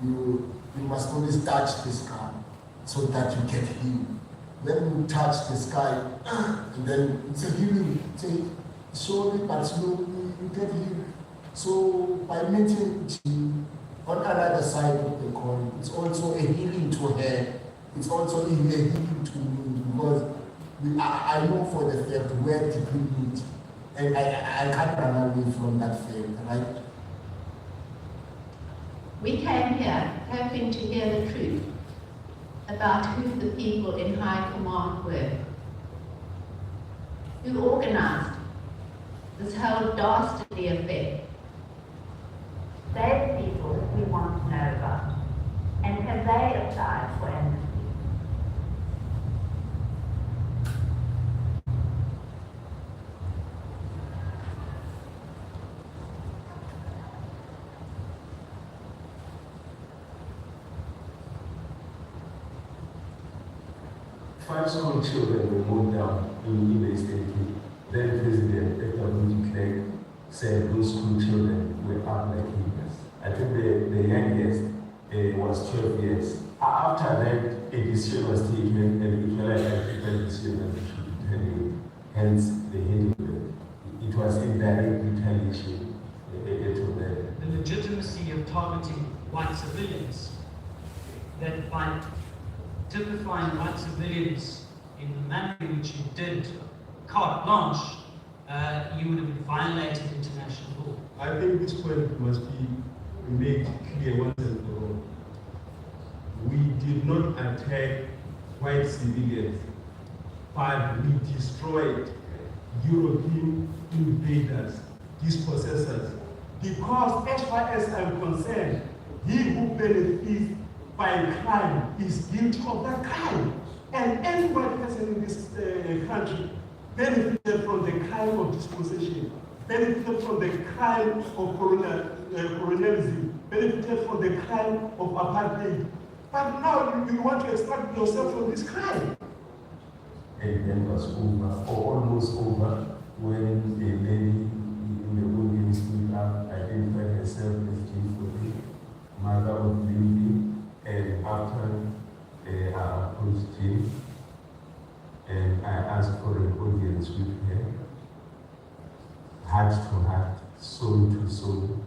S6: you must always touch the scar so that you get healed. When you touch the sky, and then it's a healing. It's a slowly but slowly you get healed. So by meeting on another side of the coin, it's also a healing to her. It's also a healing to me, because I know for the fact where to meet, and I can't run away from that fact, right?
S11: We came here hoping to hear the truth about who the people in high command were, who organized this whole dastardly affair. They're the people that we want to know about, and have they applied for amnesty?
S12: 5 school children were moved down in the estate. Then President F.W. Clegg said those school children were up like him. I think the youngest was 12 years. After that, a decision was taken, and it was a decision that we should retaliate. Hence, the heading. It was indirect retaliation to them.
S13: The legitimacy of targeting white civilians, that by typifying white civilians in the manner in which you did, carte blanche, you would have violated international law.
S14: I think this point must be made clear once and for all. We did not attack white civilians, but we destroyed European invaders, dispossessors. Because as far as I'm concerned, he who benefits by crime is guilty of that crime. And any white person in this country benefited from the crime of dispossession, benefited from the crime of colonialism, benefited from the crime of apartheid. But now you want to extract yourself from this crime.
S12: And then was over, or almost over, when a lady in the women's club identified herself as J40, mother of Lily, and after I approached Jim, and I asked for an audience with her, heart to heart, soul to soul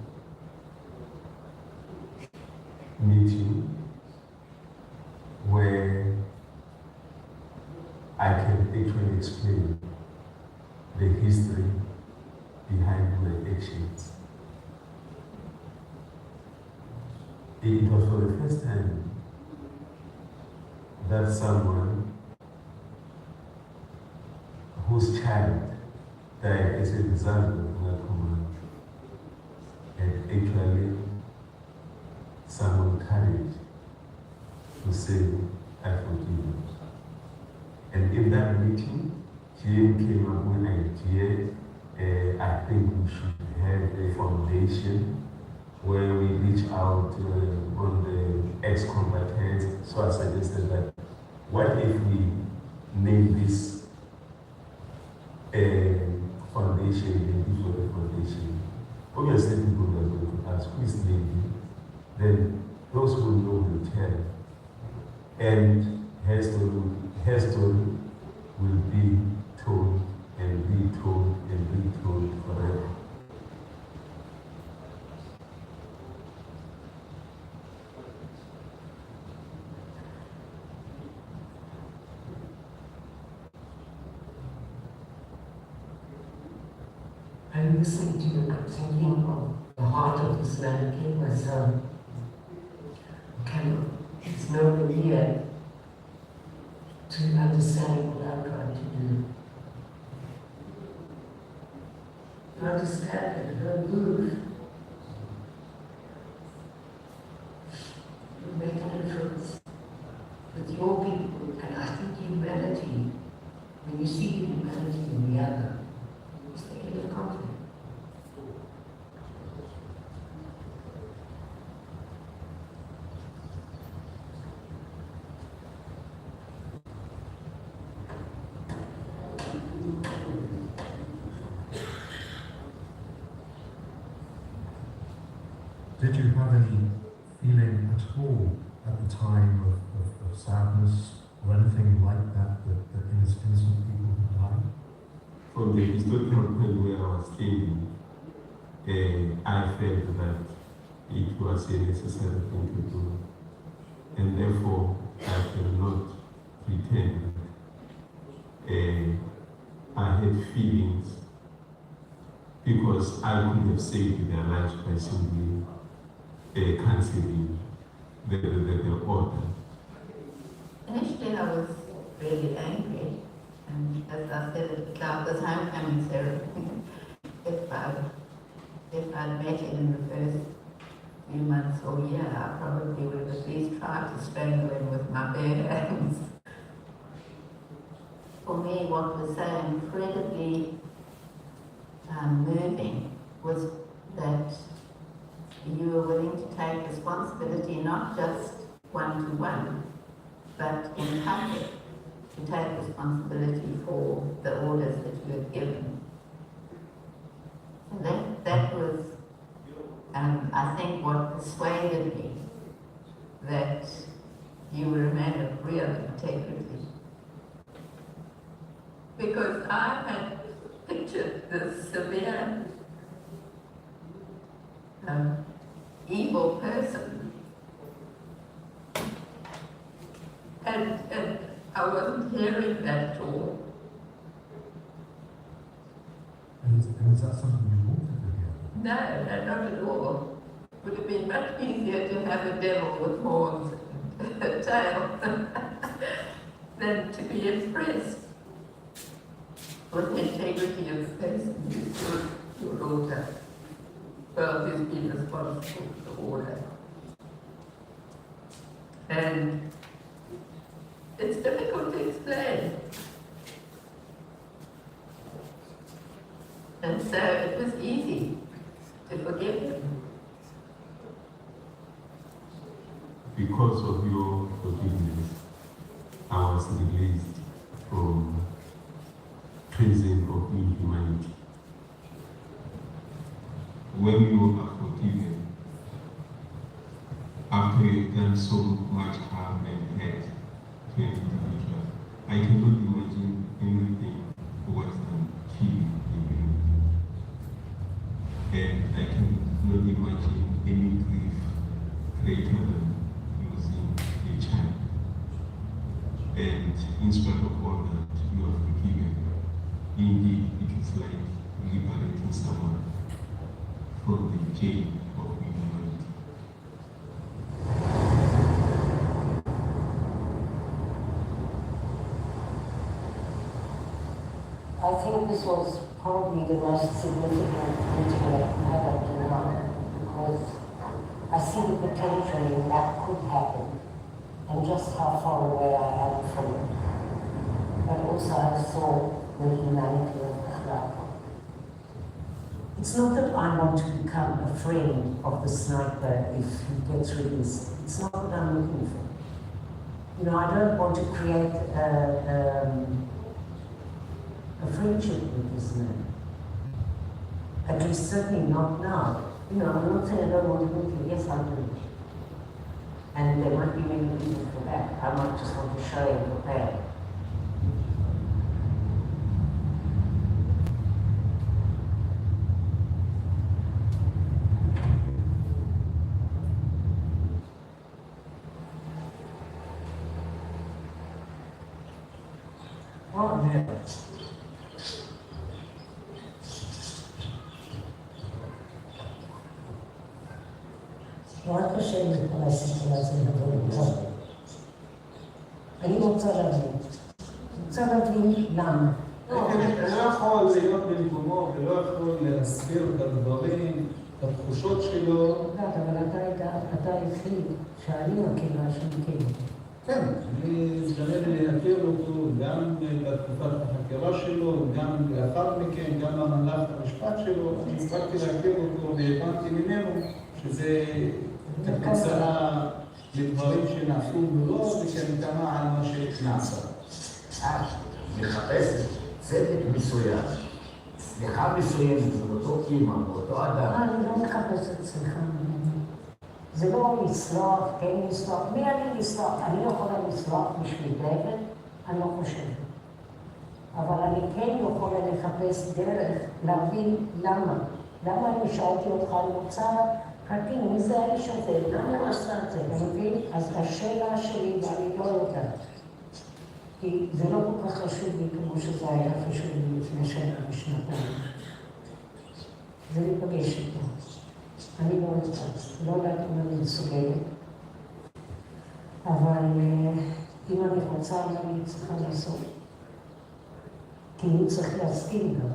S12: meeting, where I can actually explain the history behind my actions. It was for the first time that someone whose child died as a result of my command had actually summoned courage to say, I forgive you. And in that meeting, GM came up with an idea. I think we should have a foundation where we reach out on the ex-combatants. So I suggested that, what if we name this foundation, maybe for the foundation? Obviously, people are going to ask, who is name it? Then those who know will tell. And her story will be told and retold and retold forever.
S1: I'm listening to you, I'm thinking of the heart of this man again, my son. It's nowhere near to understanding what I'm trying to do. You understand that her move will make a difference with your people, and I think humanity, when you see humanity in the other, it's the end of conflict.
S24: Did you have any feeling at all at the time of sadness or anything like that innocent people who died?
S12: From the historical point where I was thinking, I felt that it was a necessary thing to do, and therefore I cannot pretend I had feelings, because I could have saved their lives by simply cancelling the order.
S11: Initially, I was really angry, and as I said at the club, because homecoming ceremony, if I'd met him in the first few months or year, I probably would have at least tried to strangle him with my bare hands. For me, what was so incredibly moving was that you were willing to take responsibility, not just one-to-one, but in public, to take responsibility for the orders that you had given. And that was, I think, what persuaded me that you were a man of real integrity. Because I had pictured this severe, evil person, and I wasn't hearing that at all.
S24: And is that something you wanted to hear?
S11: No, not at all. It would have been much easier to have a devil with horns and a tail than to be impressed with the integrity of the person who's your order. Well, who's been responsible for the order. And it's difficult to explain. And so it was easy to forgive him.
S12: Because of your forgiveness, I was released from prison of inhumanity. When you are forgiven, after you've done so much harm and hurt to an individual, I cannot imagine anything worse than killing a human being. And I cannot imagine any grief greater than losing a child. And in spite of all that, you are forgiven. Indeed, it is like liberating someone from the jail of inhumanity.
S1: I think this was probably the most significant interview I've had up to now, because I see the potential in what could happen and just how far away I am from it. But also I saw the humanity of the crowd. It's not that I want to become a friend of the sniper if he gets released. It's not what I'm looking for. You know, I don't want to create a friendship with this man. At least certainly not now. You know, I'm not saying I don't want to meet him. Yes, I do. And there might be many reasons for that. I might just want to show him the pain. What next?
S4: נורא קשה לי כל הסיפור הזה לבוא לפה. אני רוצה להבין למה.
S10: אני לא יכול להיות במקומו ולא יכול להסביר את הדברים, את התחושות שלו.
S4: אבל אתה היחיד שאני מכירה שמכיר.
S10: כן, אני הזדמן להכיר אותו גם בתקופת החקירה שלו, גם לאחר מכן, גם במהלך המשפט שלו. אני הספקתי להכיר אותו והבנתי ממנו שזה כתוצאה לדברים שנעשו מולו וכנתמה על מה שנעשה.
S6: מחפשת צדק מסוים, סליחה מסוימת, זה אותו אימא, אותו אדם.
S4: אני לא מחפשת סליחה. זה לא לסלוח, כן לסלוח. מי אני לסלוח? אני לא יכולה לסלוח בשביל דרך, אני לא חושבת. אבל אני כן יכולה לחפש דרך להבין למה. למה אני שאלתי אותך, אני רוצה פרטים, מי זה האיש הזה? למה הוא עשה את זה? אתה מבין? אז השאלה שלי, ואני לא יודעת. כי זה לא כל כך חשוב לי כמו שזה היה חשוב לי לפני שנה ושנתיים. זה להיפגש איתו. אני לא יודעת אם אני מסוגלת. אבל אם אני רוצה, אני צריכה לעשות. כי אני צריך להסכים גם.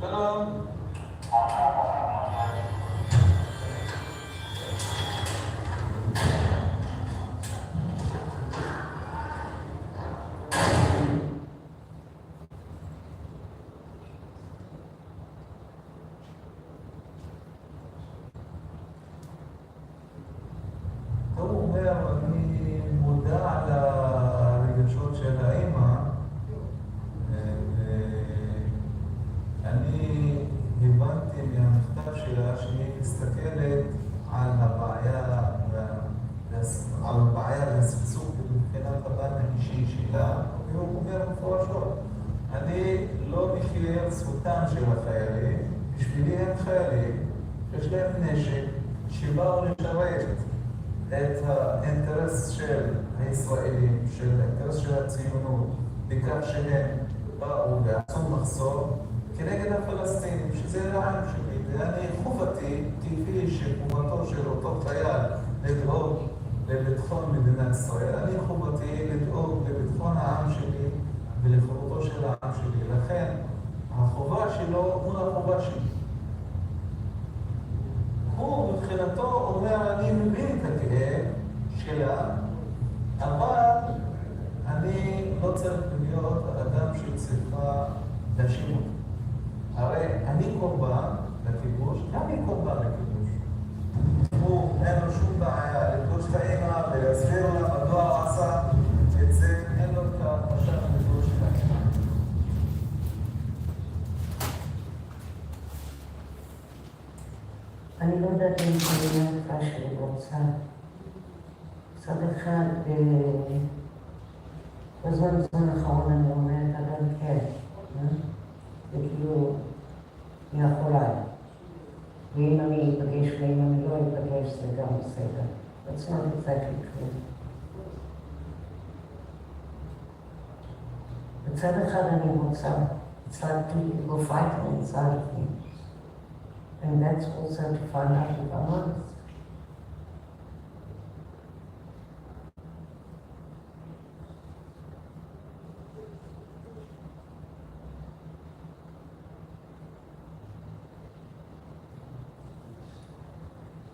S10: שלום. והוא אומר, אני מודע לרגשות של האמא, ואני הבנתי מהמכתב שלה שהיא מסתכלת על הבעיה והסכסוך מבחינת הפן האישי שלה, והוא אומר מפורשות, אני לא מכיר זכותם של החיילים, בשבילי הם חיילים, יש להם נשק, שבאו לשרת את האינטרס של הישראלים, של האינטרס של הציונות, בכך שהם באו ועשו מחסור כנגד הפלסטינים, שזה העם שלי, ואני חובתי, כפי שחובתו של אותו חייל לדאוג לביטחון מדינת ישראל, אני חובתי לדאוג לביטחון העם שלי ולחירותו של העם שלי. לכן, החובה שלו מול החובה שלי. הוא מבחינתו אומר, אני מבין את הכאב שלה, אבל אני לא צריך להיות אדם שצריכה להאשים אותו. הרי אני קורבן לכיבוש, גם היא קורבן לכיבוש. הוא אין לו שום בעיה לפגוש את האמא ולהסביר לה מדוע הוא עשה את זה, אין לו את המשל המדור של האמא.
S1: אני לא יודעת אם זה נראה שאני רוצה. מצד אחד, בזמן האחרון אני אומרת, אבל כן, וכאילו, היא יכולה. ואם אני אפגש ואם אני לא אפגש, זה גם בסדר. That's not exactly true. בצד אחד אני רוצה, it's like two people fighting inside of me. And that's also to find out if I'm honest.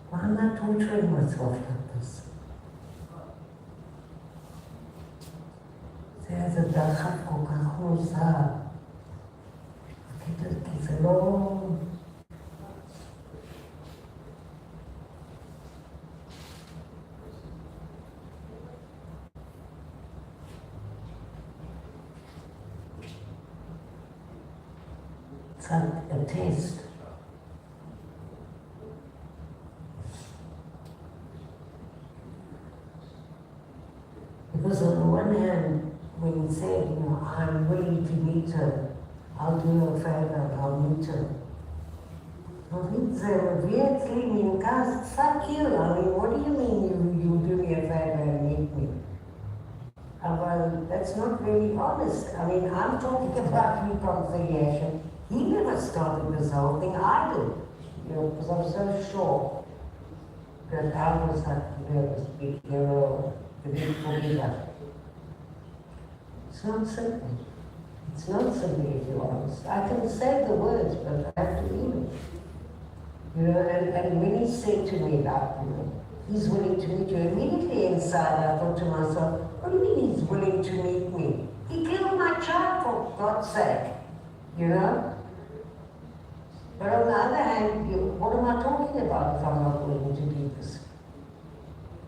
S1: Why am I torturing myself like this? זה איזה דחף כל כך מוזר. כי זה לא... It's a taste. Because on the one hand, when you say, you know, I'm willing to meet her, I'll do her a favor, I'll meet her. זה מביא אצלי מין כעס, fuck you, I mean, what do you mean you do me a favor and meet me? But that's not really honest. I mean, I'm talking about reconciliation. He never started this whole thing, I did. You know, because I'm so sure that I was like, you know, this big hero, the big forgiver. It's not simple. It's not simple if you're honest. I can say the words, but I have to mean it. You know, and when he said to me that, you know, he's willing to meet you, immediately inside I thought to myself, what do you mean he's willing to meet me? He killed my child, for God's sake, you know? But on the other hand, what am I talking about if I'm not willing to do this?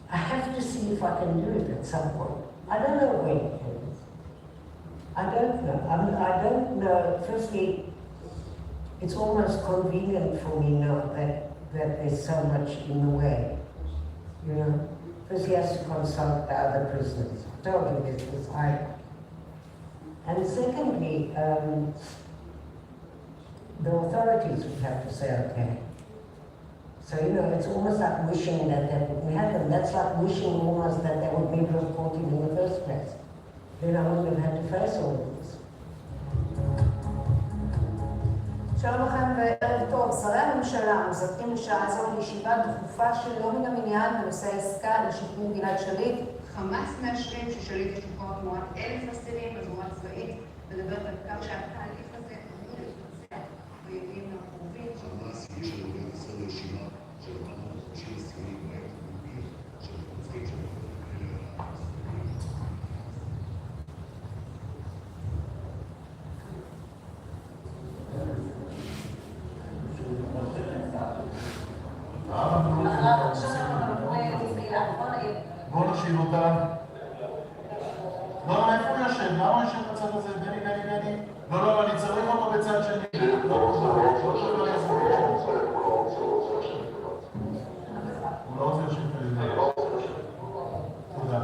S1: I have to see if I can do it at some point. I don't know when it is. I don't know. I don't know. Firstly, it's almost convenient for me now that there's so much in the way. You know? Because he has to consult the other prisoners. I told him this was and secondly, the authorities would have to say, okay. So, you know, it's almost like wishing that wouldn't happen. That's like wishing almost that they would never have caught him in the first place. Then I wouldn't have had to face all of this.
S18: שלום לכם וערב טוב. שרי הממשלה מזכים לשעה זו לישיבה דחופה שלא מן המניין בנושא העסקה לשחרור גלעד שליט. חמאס מאשרים ששליט ישוחרר תמורת 1,000 אסירים בזרוע צבאית, מדברת על כך שהתהליך הזה אמור להתבצע בימים הקרובים. חמאס יש לנו בישראל רשימה של 450 אסירים בעת המוביל של רוצחים של
S3: בואו נשאיר אותה. לא, איפה הוא יושב? למה הוא יושב בצד הזה? בני. לא, אני צריך אותו בצד שני. הוא לא רוצה לשבת על זה. תודה.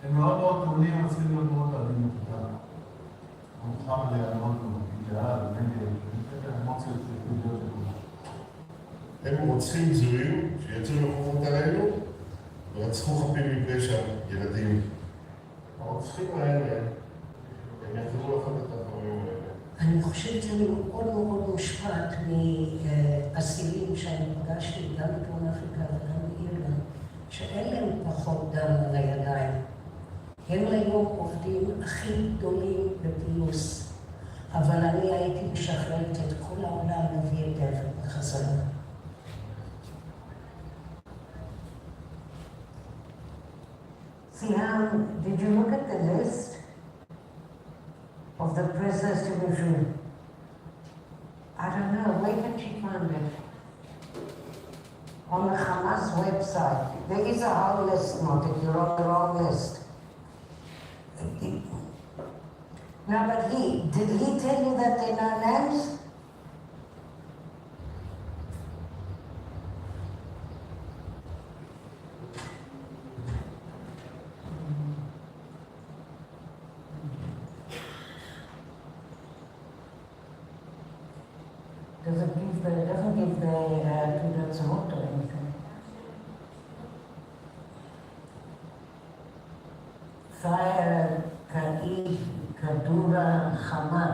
S3: הם מאוד מאוד טעונים, הם צריכים להיות מאוד עדינים. תודה. הוא מוכן עליה מאוד גאה, אמוציות חיוביות של
S23: הם רוצחים זויים שיצאו לרחובות עלינו ורצחו חפים מפשע, ילדים. הרוצחים האלה, הם יחזרו לכם את הדברים האלה.
S1: אני חושבת שאני מאוד מושפעת מאסירים שאני פגשתי גם בדרום אפריקה וגם באירלנד, שאין להם פחות דם על הידיים. הם היום עובדים הכי גדולים בפיוס, אבל אני הייתי משחררת את כל העולם להביא את דרך בחזרה. Siamo, did you look at the list of the prisoners to be free? I don't know, where did she find it? On the Hamas website. There is a whole list, not if you're on the wrong list. No, but did he tell you that they know names? Doesn't give the tooth or anything. Fire, Ka'id, Kadura, Haman.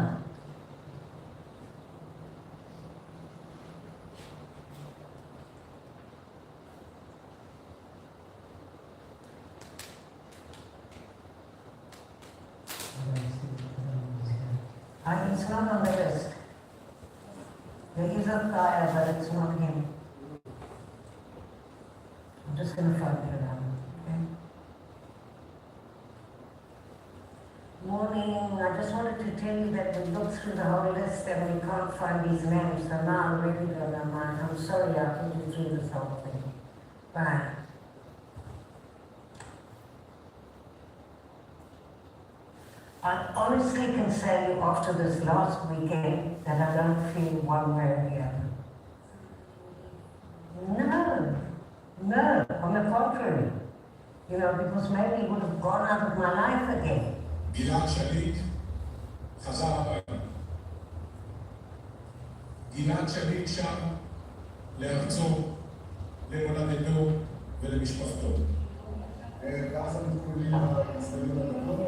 S1: It's not on the list. There is a fire, but it's not him. I'm just going to find it out, okay? Morning, I just wanted to tell you that we looked through the whole list and we can't find these names, so now I'm ready to go down mine. I'm sorry I put you through this whole thing. Bye. I honestly can say after this last weekend that I don't feel one way or the other. No, on the contrary. You know, because maybe it would have gone out of my life again.
S15: גלעד שליט חזר הביתה. גלעד שליט שם לארצו, למולדתו ולמשפחתו.
S6: ככה מתכוננים הישראלים הגדול,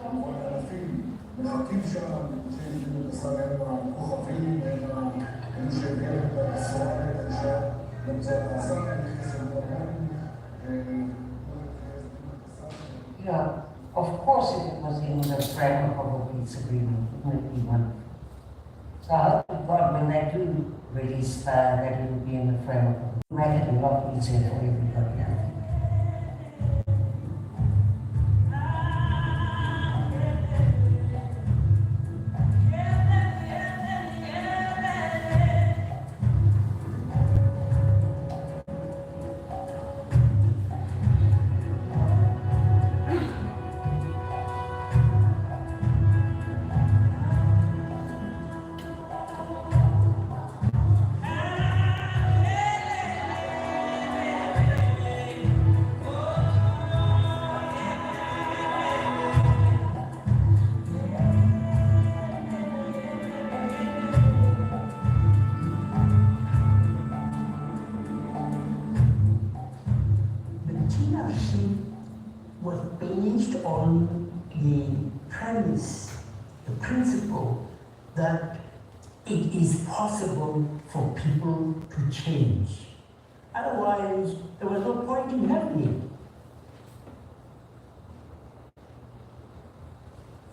S6: כמובן אלפים מחכים שם, שהזמינו את השר הם הכוכבים, הם שהביאו את הסוהרים, את האישה, באמצעות השר, נכנסים לעולם.
S1: Yeah, of course if it was in the framework of a peace agreement, it would be one. So I hope to God when they do release fire, that it will be in the framework of it. Make it a lot easier for everybody, I think.
S8: was based on the premise, the principle that it is possible for people to change. Otherwise, there was no point in having it.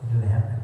S8: It will happen.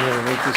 S16: Veramente